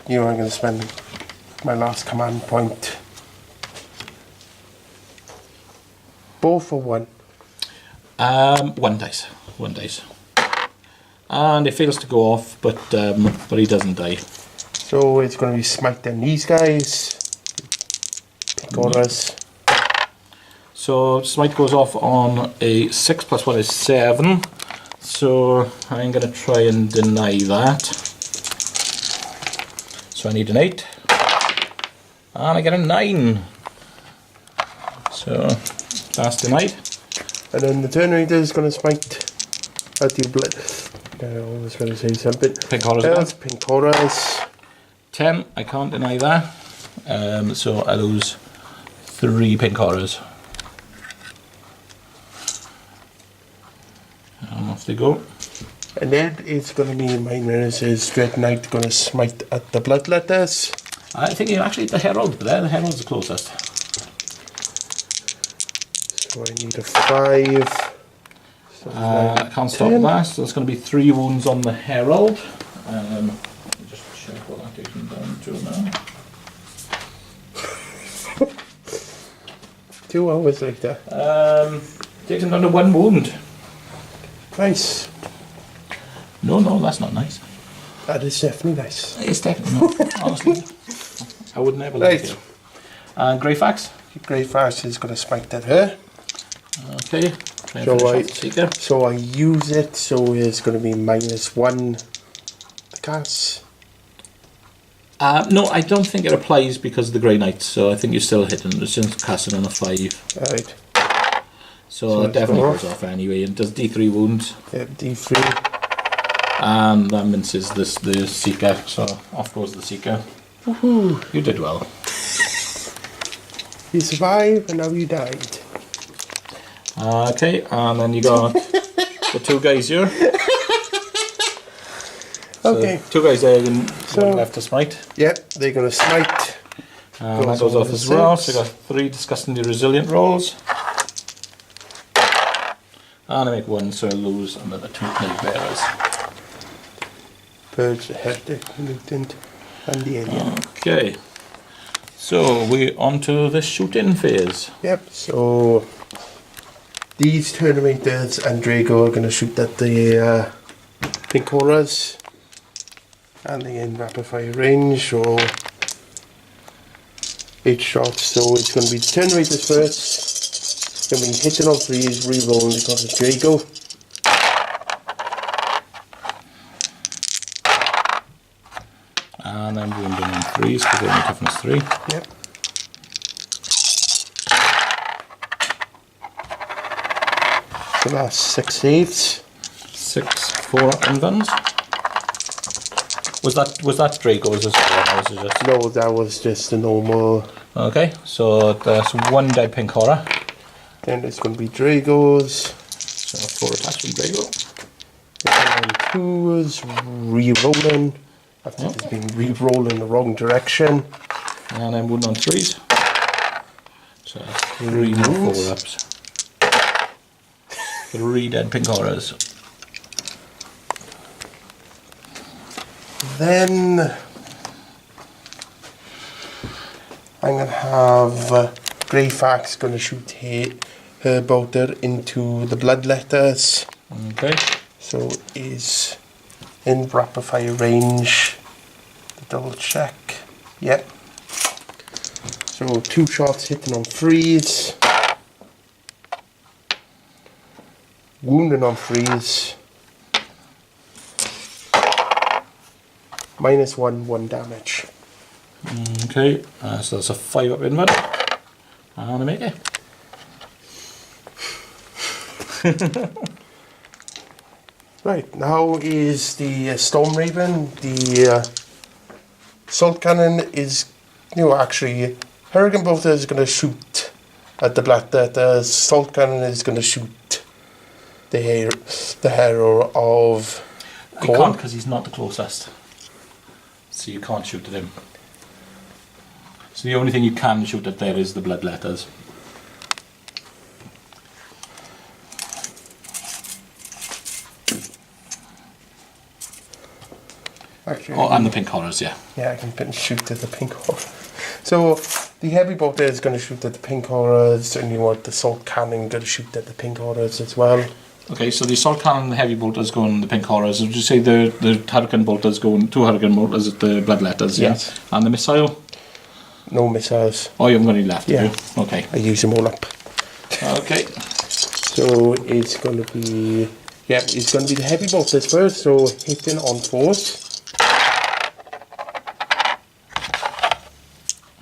You know I'm going to spend my last command point. Both for 1. 1 dice. 1 dice. And it fails to go off, but he doesn't die. So it's going to be smite them these guys. Chorus. So smite goes off on a 6 plus 1 is 7. So I'm going to try and deny that. So I need an 8. And I get a 9. So that's denied. And then the Terminator is going to smite at the blood. I was going to say something. Pink Horrors. That's Pink Horrors. 10. I can't deny that. So I lose 3 Pink Horrors. And off they go. And then it's going to be my Menace's Dread Knight going to smite at the Bloodletters. I think actually the Herald there. The Herald's the closest. So I need a 5. So I can't stop that. So there's going to be 3 wounds on the Herald. Let me just check what that takes me down to now. 2 hours later. Takes him down to 1 wound. Nice. No, that's not nice. That is definitely nice. It's definitely not. Honestly, I would never like it. And Greyfax. Greyfax is going to smite at her. Okay. Try and So finish off the Seeker. So I use it, so it's going to be -1 the cast. No, I don't think it applies because of the Grey Knights, so I think you're still hitting. It's just casting on a 5. Alright. So it it's definitely gone goes off anyway, and does D3 wounds. Yep, D3. And that minces the Seeker, so off goes the Seeker. Woohoo! You did well. You survived and now you died. Okay, and then you got the 2 guys here. So Okay. 2 guys there and 1 left to smite. Yep, they're going to smite. And that goes off as well, so you got 3 disgustingly resilient rolls. And I make 1, so I lose another 2 Plague Bearers. Purge the Heretic, Mutant, and the Alien. Okay. So we're on to the shooting phase. Yep, so these Terminators and Drago are going to shoot at the pink auras, and they're in rapid fire range, so 8 shots. So it's going to be the Terminators first, then we hitting on 3s, re-rolling because it's Drago. And then wounding on 3s because they're only toughness 3. Yep. So that's 6 saves. 6 4-up invulns. Was that Draco's as well? Or was it just... No, that was just a normal. Okay, so there's 1 dead pink horror. Then there's going to be Dragos. So 4 attacks from Draco. And 2s, re-rolling. After it's been re-rolling in the wrong direction. And then wound on 3s. So 3 more 4-ups. 3 dead pink horrors. Then I'm going to have Greyfax going to shoot her bolter into the bloodletters. Okay. So is in rapid fire range. Double check. Yep. So 2 shots hitting on 3s. Wounding on 3s. -1, 1 damage. Okay, so that's a 5-up invuln. And I make it. Right, now is the Storm Raven. The Salt Cannon is, actually, Hurricane Bolter is going to shoot at the black. The Salt Cannon is going to shoot the hero of You Khorne. can't because he's not the closest. So you can't shoot at him. So the only thing you can shoot at there is the bloodletters. Actually, Oh, and the pink horrors, yeah. yeah, I can shoot at the pink horror. So the heavy bolter is going to shoot at the pink horrors, and you want the Salt Cannon going to shoot at the pink horrors as well. Okay, so the assault cannon and the heavy bolters go in the pink horrors. Would you say the hurricane bolters go in 2 hurricane bolters at the bloodletters? Yes. Yeah? And the missile? No missiles. Oh, you haven't got any left, Yeah. have you? Okay. I use them all up. Okay. So it's going to be, it's going to be the heavy bolters first. So hitting on 4s.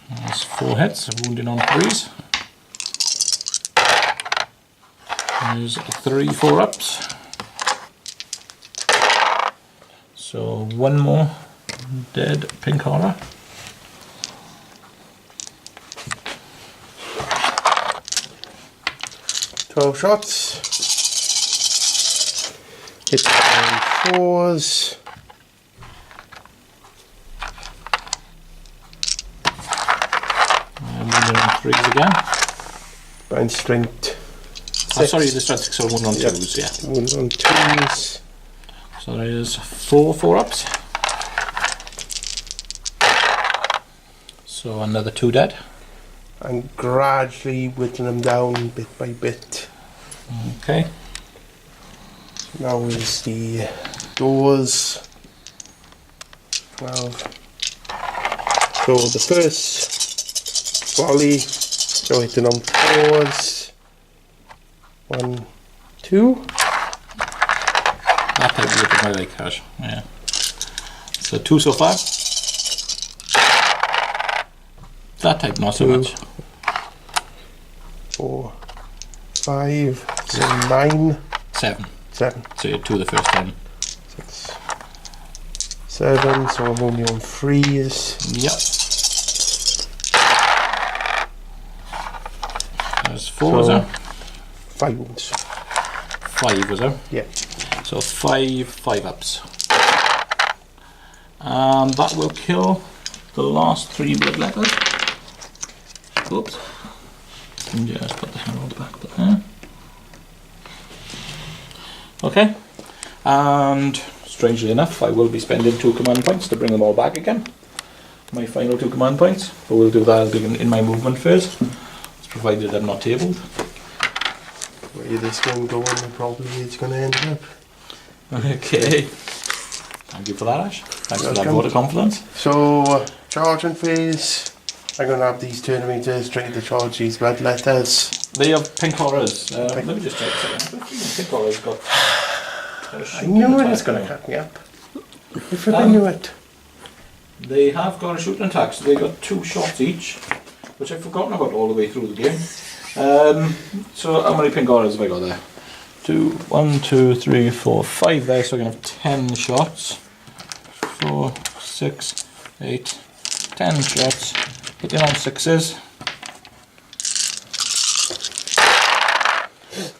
That's 4 hits, wounding on 3s. There's 3 4-ups. So 1 more dead pink horror. $12 shots. Hit on 4s. And wounding on 3s again. Bind strength. Oh, sorry, the strength 6 or 1 on 2s, yeah. 1 on 2s. So there's 4 4-ups. So another 2 dead. And gradually whittling them down bit by bit. Okay. Now is the doors. 12. So the first volley, so hitting on 4s. 1, 2. That type look at my like cash. Yeah. So 2 so far. That type not so 2, much. 4, 5, 9, 7. 7, So you're 2 the first time. 6, 7. So I'm only on 3s. Yep. There's 4 So- was there? 5 wounds. 5 was there? Yeah. So 5 5-ups. And that will kill the last 3 bloodletters. Oops. And just put the herald back there. Okay. And strangely enough, I will be spending 2 command points to bring them all back again. my final 2 command points, but we'll do that in my movement phase, provided I'm not tabled. Where this one going, probably it's going to end up. Okay. Thank you for that, Ash. Thanks for that vote of confidence. So, charging phase. I'm going to have these Terminators trying to charge these red letters. They have pink horrors. Let me just check a second. Pink horrors got I knew it was going to cut me up. If I knew it. They have got a shooting attack, so they got 2 shots each, which I've forgotten about all the way through the game. So how many pink horrors have I got there? 1, 2, 3, 4, 5 there, so I'm going to have 10 shots. 4, 6, 8, 10 shots. Hitting on 6s.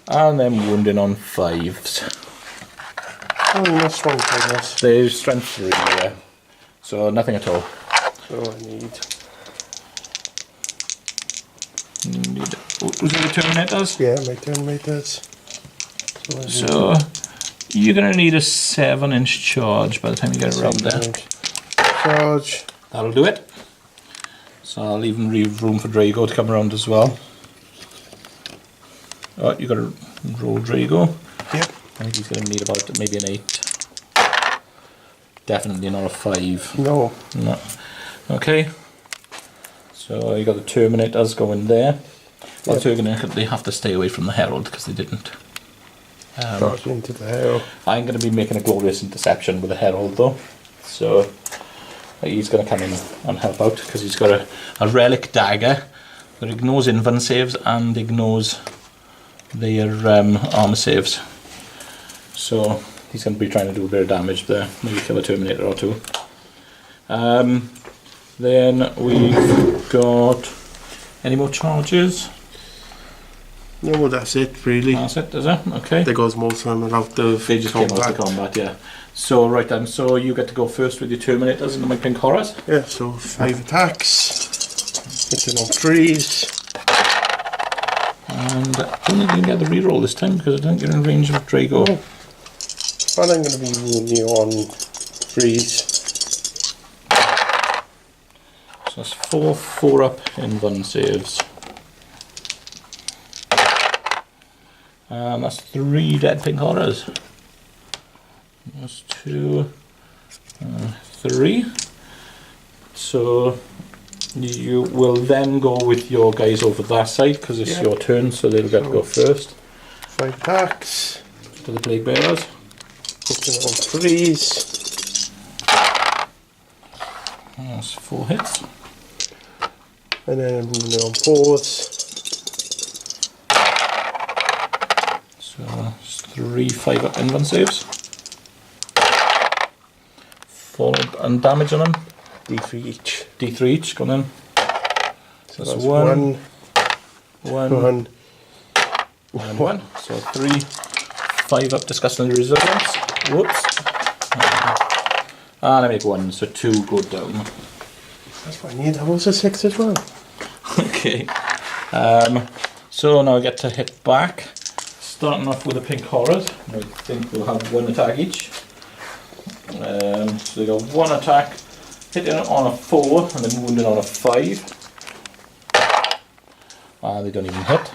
And then wounding on 5s. Oh, no strong fighters. They're strength 3, yeah. So nothing at all. So I need. Was it the Terminators? Yeah, my Terminators. So you're going to need a 7-inch charge by the time you get around there. Charge. That'll do it. So I'll even leave room for Drago to come around as well. Oh, you got to roll Drago. Yep. I think he's going to need about maybe an 8. Definitely not a 5. No. No. Okay. So you got the Terminators going there. Well, they have to stay away from the Herald because they didn't. Charge into the Herald. I'm going to be making a glorious interception with the Herald though. So he's going to come in and help out because he's got a relic dagger that ignores invuln saves and ignores their armor saves. So he's going to be trying to do a bit of damage there, maybe kill a Terminator or 2. Then we've got any more charges? No, that's it really. That's it, is it? Okay. There goes most of them out of They just came out of combat, yeah. So right then, so you get to go first with your Terminators and my pink horrors. Yeah, so 5 attacks. Hitting on 3s. And I don't think you can get the reroll this time because I don't get in range of Drago. Oh. But I'm going to be wounding on 3s. So that's 4 up invuln saves. And that's 3 dead pink horrors. That's 2, 3. So you will then go with your guys over that side because it's your turn, so they'll get to go first. 5 attacks. To the Plague Bearers. Hitting on 3s. That's 4 hits. And then I'm moving on 4s. So it's 3 5 up invuln saves. Followed and damage on them. D3 each. D3 each, go on then. So that's 1, 1, and 1. So 3 5 up disgusting resilience. Whoops. And I make 1, so 2 go down. That's what I need. That was a 6 as well. Okay. So now I get to hit back. Starting off with the pink horrors. I think we'll have 1 attack each. So they got 1 attack, hitting on a 4 and then wounding on a 5. They don't even hit.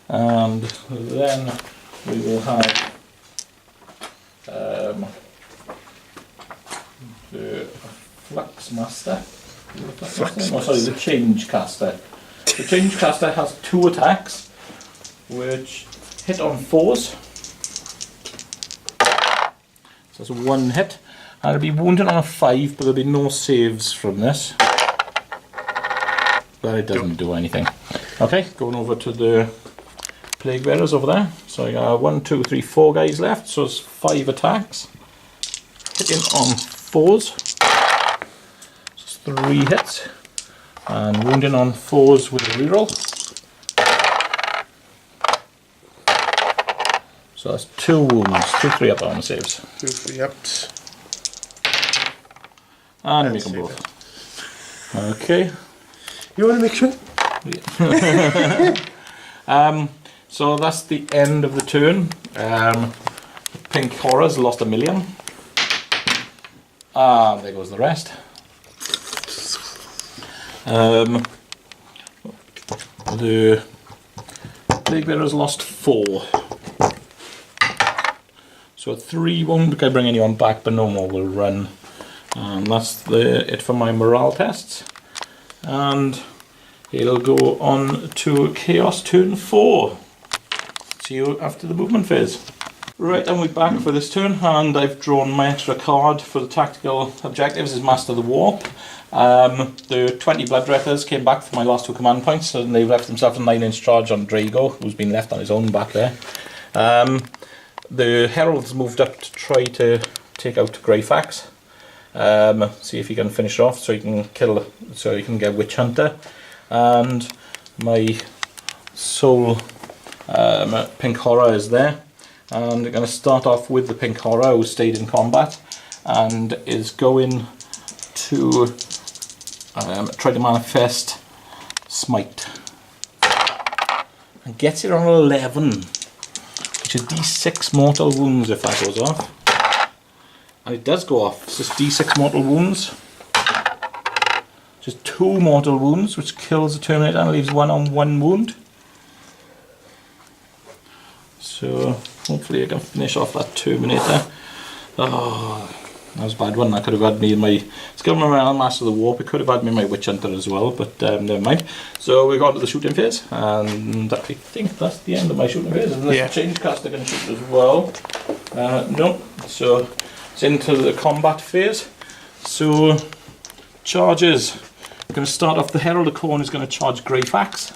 And then we will have the Flux Master. Oh, sorry, the Change Caster. The Change Caster has 2 attacks, which hit on 4s. So that's 1 hit. And it'll be wounded on a 5, but there'll be no saves from this. But it doesn't do anything. Okay, going over to the Plague Bearers over there. So I got 1, 2, 3, 4 guys left. So it's 5 attacks. Hitting on 4s. So it's 3 hits. And wounding on 4s with a reroll. So that's 2 wounds, 2 3 up armor saves. 2 3 ups. And make them both. Okay. You want to make sure? So that's the end of the turn. Pink Horrors lost 1 million. And there goes the rest. The Plague Bearers lost 4. So 3 won't bring anyone back, but no more will run. And that's it for my morale tests. And it'll go on to Chaos turn 4. See you after the movement phase. Right, and we're back for this turn, and I've drawn my extra card for the tactical objectives is Master the Warp. The 20 Bloodwreckers came back for my last 2 command points, and they've left themselves a 9-inch charge on Drago, who's been left on his own back there. The Herald's moved up to try to take out Greyfax. See if he can finish off so he can get Witch Hunter. And my Soul Pink Horror is there. And we're going to start off with the Pink Horror, who stayed in combat and is going to try to manifest Smite. And gets it on 11, which is D6 mortal wounds if that goes off. And it does go off. It's just D6 mortal wounds. Just 2 mortal wounds, which kills the Terminator and leaves 1 on 1 wound. So hopefully I can finish off that Terminator. Oh, that was a bad one. That could have had me in my skill morale Master of the Warp. It could have had me in my Witch Hunter as well, but never mind. So we're on to the shooting phase, and I think that's the end of my shooting phase. Unless the change caster can shoot as well. No, so it's into the combat phase. So charges. I'm going to start off the Herald of Corn is going to charge Greyfax.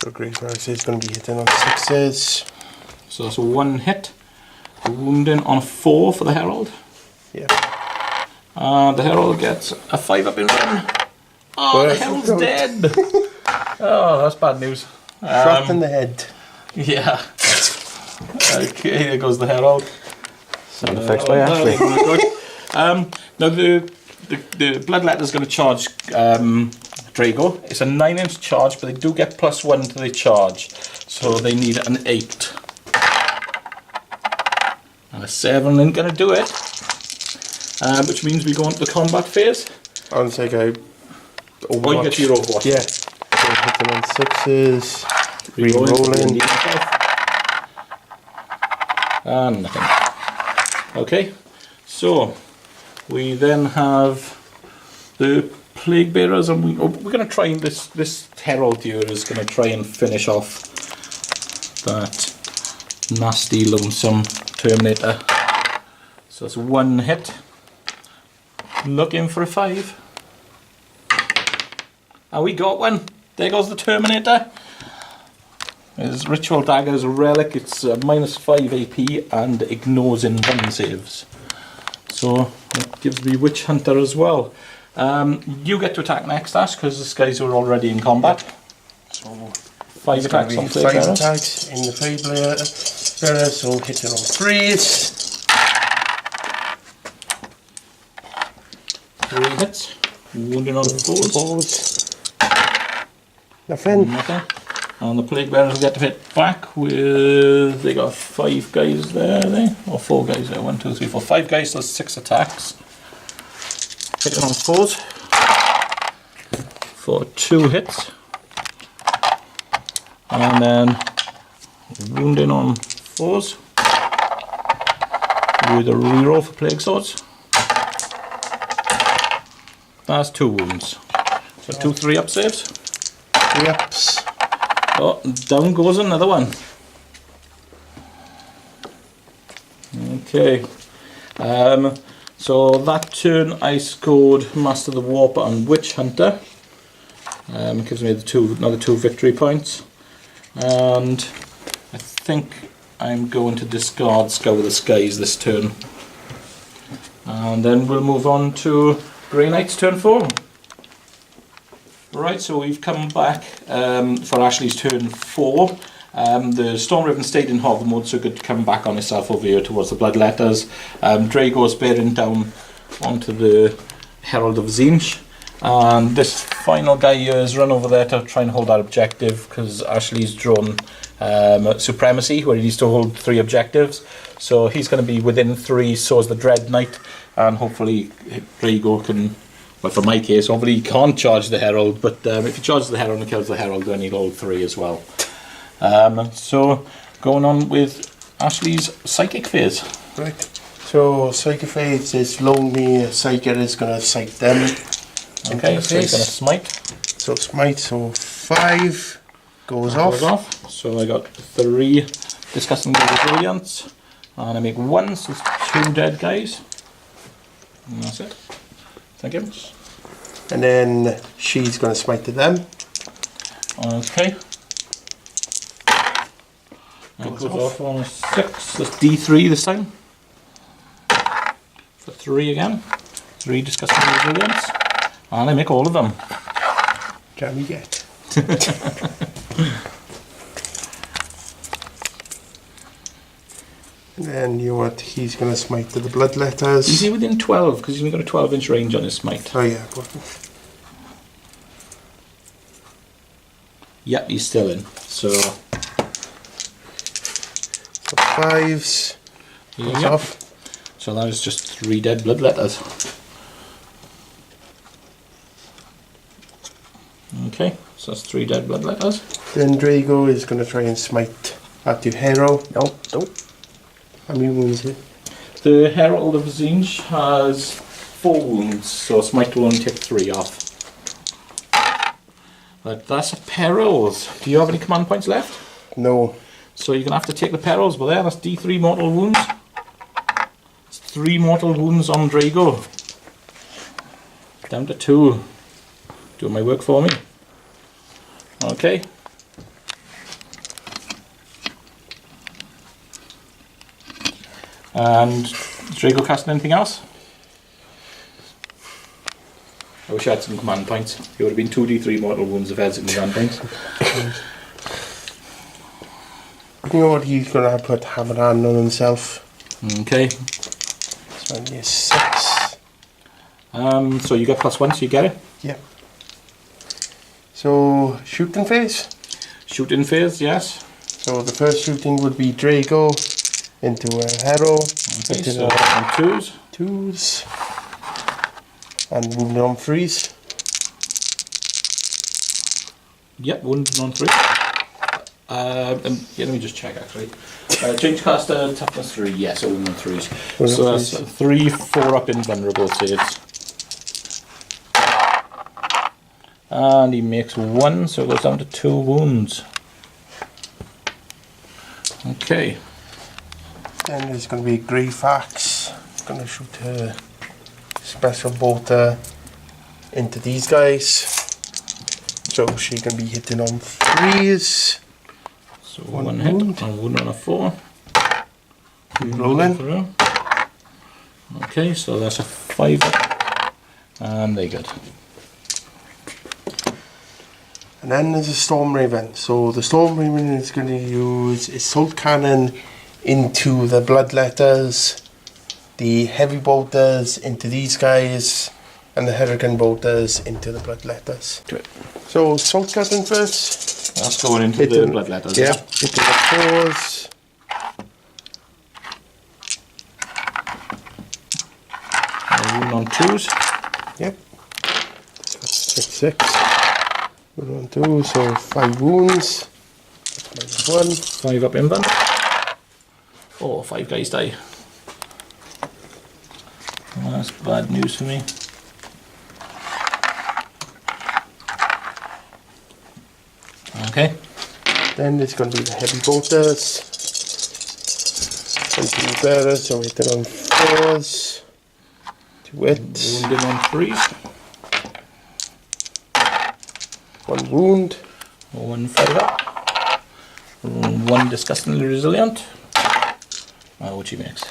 So Greyfax is going to be hitting on 6s. So that's a 1 hit. Wounding on a 4 for the Herald. Yeah. The Herald gets a 5 up in run. Oh, the Herald's dead. Oh, that's bad news. Shot in the head. Yeah. Okay, there goes the Herald. Sound effects by Ashley. Now the Bloodletter is going to charge Drago. It's a 9-inch charge, but they do get +1 to the charge, so they need an 8. And a 7 ain't going to do it, which means we go into the combat phase. I'll take a Overwatch. Oh, you get your Overwatch. Yeah. So hitting on 6s, re-rolling. And nothing. Okay, so we then have the Plague Bearers, and we're going to try and this Herald here is going to try and finish off that nasty lonesome Terminator. So that's 1 hit. Looking for a 5. And we got one. There goes the Terminator. His Ritual Dagger is a relic. It's -5 AP and ignores in run saves. So that gives me Witch Hunter as well. You get to attack next, Ash, because these guys are already in combat. So 5 attacks on Plague 5 Bearers. attacks in the Plague Bearer, so hitting on 3s. 3 hits. Wounding on 4s. Nothing. Nothing. And the Plague Bearers get to hit back with... They got 5 guys there, or 4 guys there. 1, 2, 3, 4. 5 guys, so that's 6 attacks. Hitting on 4s. For 2 hits. And then wounding on 4s. With a reroll for Plague Swords. That's 2 wounds. So 2 3-up saves. 3-ups. Oh, down goes another one. Okay. So that turn I scored Master the Warp and Witch Hunter. It gives me another 2 victory points. And I think I'm going to discard Scour the Skies this turn. And then we'll move on to Grey Knight's turn 4. Right, so we've come back for Ashley's turn 4. The Storm Riven stayed in hover mode, so good to come back on itself over here towards the Bloodletters. Drago's bearing down onto the Herald of Tzeentch. And this final guy here has run over there to try and hold that objective, because Ashley's drawn Supremacy, where he needs to hold 3 objectives. So he's going to be within 3, so is the Dread Knight, and hopefully Drago can Well, for my case, obviously you can't charge the Herald, but if you charge the Herald and kills the Herald, then you roll 3 as well. So, going on with Ashley's Psychic phase. Right. So, Psychic phase is lonely, Psychic is going to psych them. Okay, so he's going to smite. So, smite, so 5 goes off. So, I got 3 disgusting resilience, and I make 1, so it's 2 dead guys. And that's it. Thank you. And then she's going to smite to them. Okay. And goes off on a 6. That's D3 this time. For 3 again. 3 disgusting resilience. And I make all of them. Can we get? And then you know what? He's going to smite to the bloodletters. Is he within 12? Because he's only got a 12-inch range on his smite. Oh yeah. Yep, he's still in. So 5s goes off. So that is just 3 dead bloodletters. Okay, so that's 3 dead bloodletters. Then Drago is going to try and smite at your hero. Nope, don't. How many wounds is it? The Herald of Zinj has 4 wounds, so smite will only take 3 off. But that's a perils. Do you have any command points left? No. So you're going to have to take the perils, but there, that's D3 mortal wounds. It's 3 mortal wounds on Drago. Down to 2. Doing my work for me. Okay. And Drago casting anything else? I wish I had some command points. It would have been 2d3 mortal wounds if I had some command points. You know what? He's going to put hammer hand on himself. Okay. So I need 6. So you get +1, so you get it. Yeah. So shooting phase. Shooting phase, yes. So the first shooting would be Drago into a hero. Okay, into so the on 2s. 2s. And wounded on 3s. Yep, wounded on 3. Yeah, let me just check actually. Change caster, toughness 3, yes, so wounded on 3s. So that's 3, 4 up invulnerable saves. And he makes 1, so it goes down to 2 wounds. Okay. Then there's going to be Greyfax. It's going to shoot her special bolter into these guys. So she can be hitting on 3s. So 1 hit, and 1 on a 4. Rolling. Okay, so that's a 5. And they good. And then there's a Storm Raven. So the Storm Raven is going to use its Salt Cannon into the bloodletters, the Heavy Bolters into these guys, and the Hurricane Bolters into the bloodletters. Do it. So Salt Cannon first. That's going into the bloodletters. Yeah, into the 4s. And 1 on 2s. Yep. 6. 1 on 2, so 5 wounds. That's -1. 5 up invuln. Oh, 5 guys die. Well, that's bad news for me. Okay. Then there's going to be the Heavy Bolters. Continue better, so hit it on 4s. 2 hits. Wounded on 3s. 1 wound. 1 5 up. 1 disgustingly resilient. Which he makes.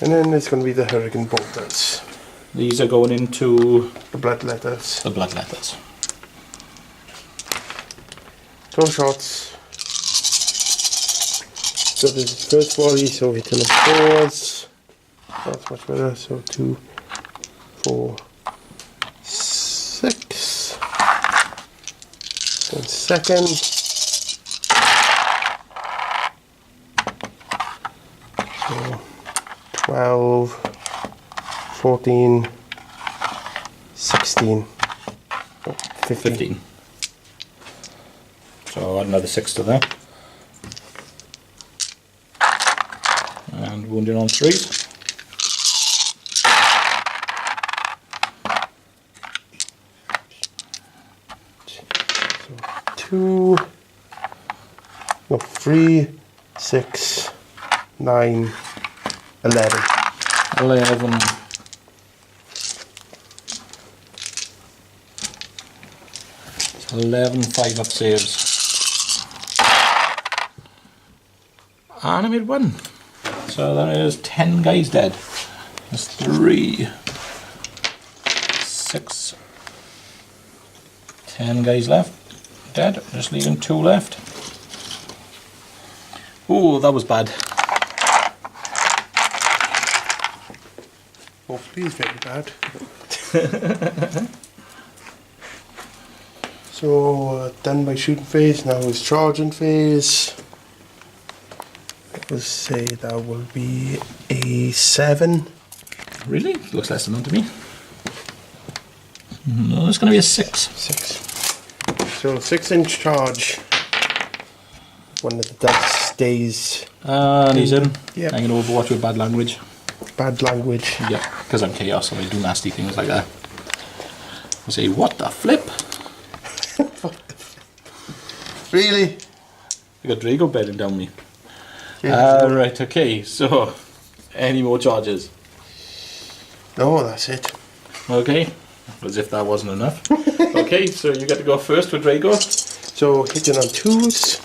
And then there's going to be the Hurricane Bolters. These are going into The bloodletters. the bloodletters. 2 shots. So there's the first volley, so hit on 4s. That's much better, so 2, 4, 6. Then second. So 12, 14, 16. Oh, 15. 15. So add another 6 to there. And wounded on 3s. So 2, no, 3, 6, 9, 11. 11. So 11 5-up saves. And I made 1. So that is 10 guys dead. That's 3, 6, 10 guys left. Dead. Just leaving 2 left. Ooh, that was bad. Hopefully it's very bad. So, done my shooting phase, now it's charging phase. Let's say that will be a 7. Really? Looks less than that to me. No, it's going to be a 6. 6. So 6-inch charge. One of the dice stays. And he's in. Yep. I'm going to overwatch with bad language. Bad language. Yeah, because I'm chaos and I do nasty things like that. I say, what the flip? Really? I got Drago bedding down me. Yeah. Right, okay, so any more charges? No, that's it. Okay, as if that wasn't enough. Okay, so you get to go first with Drago. So hitting on 2s.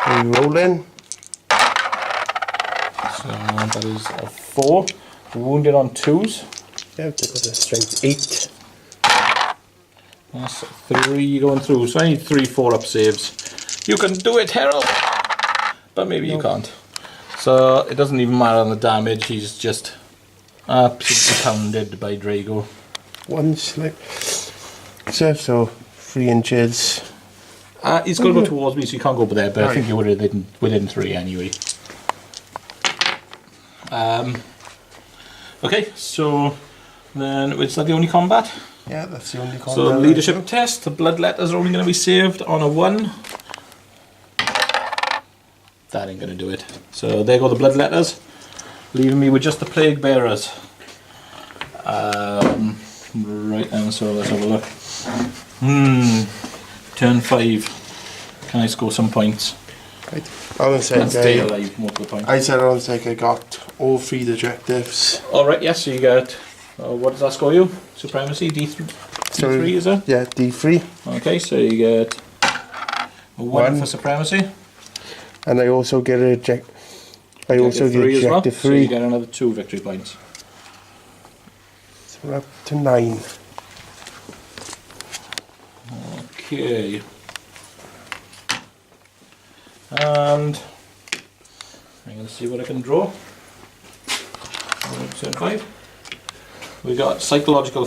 Re-rolling. So that is a 4. Wounded on 2s. Yeah, they've got a strength 8. That's 3 going through, so I need 3 4-up saves. You can do it, Harold! But maybe you can't. So it doesn't even matter on the damage, he's just absolutely pounded by Drago. 1 slip. So 3 inches. He's got to go towards me, so you can't go over there, but I think you're within 3 anyway. Okay, so then is that the only combat? Yeah, that's the only combat. So leadership test, the blood letters are only going to be saved on a 1. That ain't going to do it. So there go the blood letters, leaving me with just the plague bearers. Right then, so let's have a look. Turn 5. Can I score some points? Right. On the And side, stay alive most of the point. I said on the side I got all 3 objectives. Alright, yes, so you get, what does that score you? Supremacy, D3, D3 is it? Yeah, D3. Okay, so you get a 1 for supremacy. And I also get a I also get as well. objective So you 3. get another 2 victory points. So we're up to 9. Okay. And I'm going to see what I can draw. Turn 5. We got psychological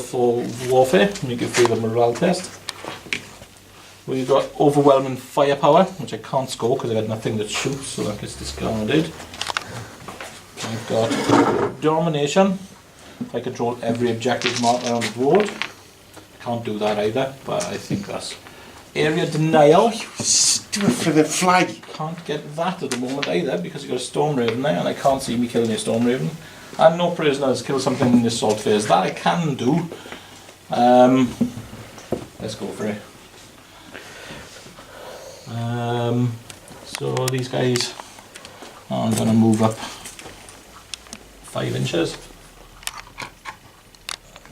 warfare, make you feel a morale test. We've got overwhelming firepower, which I can't score because I got nothing that shoots, so that gets discarded. I've got domination. I control every objective marked around the board. Can't do that either, but I think that's area denial. Stupid flipping flag. Can't get that at the moment either because you've got a Storm Raven there and I can't see me killing a Storm Raven. And no prisoners, kill something in the assault phase. That I can do. Let's go for it. So these guys, I'm going to move up 5 inches.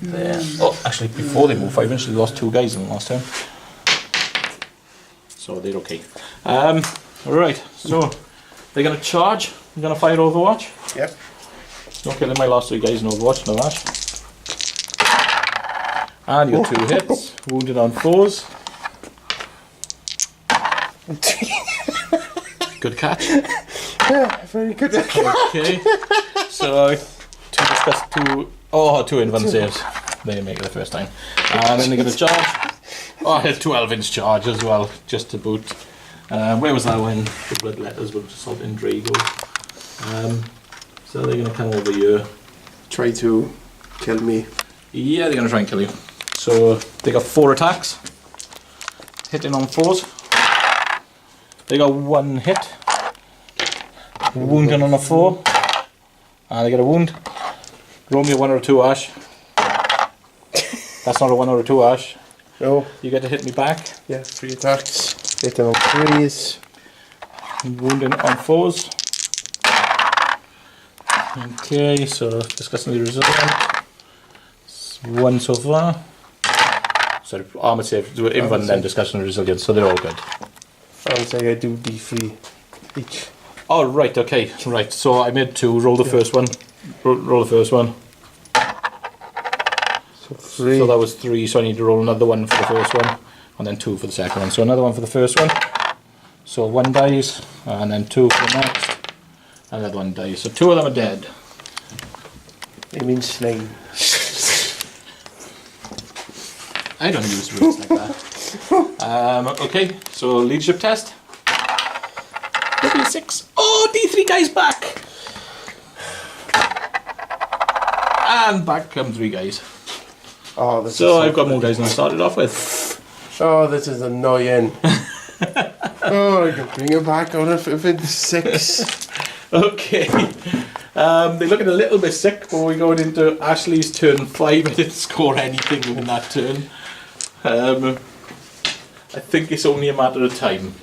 There. Oh, actually before they move 5 inches, they lost 2 guys in the last turn. So they're okay. Alright, so they're going to charge. I'm going to fire Overwatch. Yep. No killing my last 3 guys in Overwatch, no that. And you got 2 hits. Wounded on 4s. Good catch. Yeah, very good. Okay. So 2 invuln saves. They make it the first time. And then they get a charge. Oh, a 12-inch charge as well, just to boot. Where was that when the blood letters were assaulting Drago? So they're going to come over here. Try to kill me. Yeah, they're going to try and kill you. So they got 4 attacks. Hitting on 4s. They got 1 hit. Wounding on a 4. And they get a wound. Roll me a 1 or a 2, Ash. That's not a 1 or a 2, Ash. No. You get to hit me back. Yeah, 3 attacks. Hitting on 3s. Wounding on 4s. Okay, so discussing the resilient. 1 so far. So armor save, do it in one, then discussion of resilience, so they're all good. I'll say I do D3 each. Oh, right, okay, right. So I made 2, roll the first one. Roll the first one. So 3. So that was 3, so I need to roll another 1 for the first one, and then 2 for the second one. So another 1 for the first one. So 1 dies, and then 2 for the next. Another 1 dies. So 2 of them are dead. It means slain. I don't use words like that. Okay, so leadership test. W6. Oh, D3 guys back! And back come 3 guys. Oh, this So is I've got more guys than I started off with. Oh, this is annoying. Oh, I can bring it back on if it's 6. Okay. They're looking a little bit sick, but we're going into Ashley's turn 5. I didn't score anything within that turn. I think it's only a matter of time.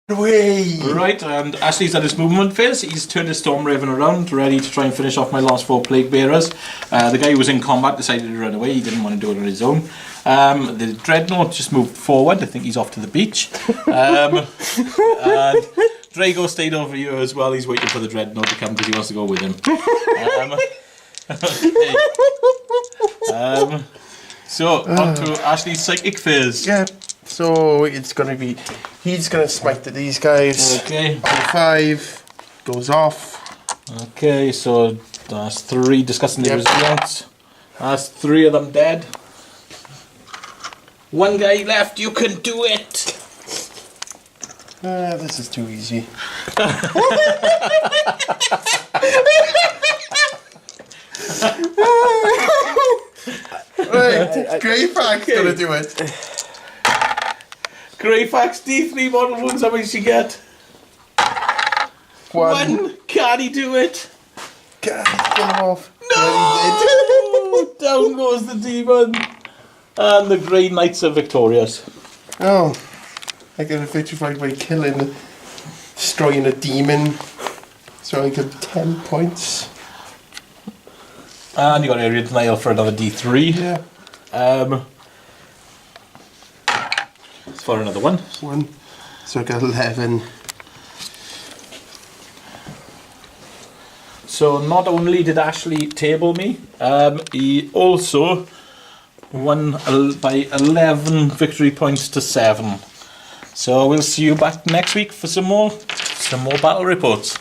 Way. Right, and Ashley's at his movement phase. He's turned his Storm Raven around, ready to try and finish off my last 4 Plague Bearers. The guy who was in combat decided to run away. He didn't want to do it on his own. The Dreadnought just moved forward. I think he's off to the beach. And Drago stayed over here as well. He's waiting for the Dreadnought to come because he wants to go with him. Okay. So, on to Ashley's Psychic phase. Yeah. So it's gonna be, he's gonna smite at these guys. Okay. On 5 goes off. Okay, so that's 3 discussing the Yep. resilience. That's 3 of them dead. 1 guy left, you can do it! This is too easy. Right, Greyfax's gonna do it. Greyfax D3 model wounds, how many does she get? 1! Can he do it? Get him off. No! Down goes the demon. And the Grey Knights are victorious. Oh, I get a victory by killing, destroying a demon. So I get 10 points. And you got Area Denial for another D3. Yeah. For another 1. 1. So I got 11. So not only did Ashley table me, he also won by 11 victory points to 7. So we'll see you back next week for some more battle reports.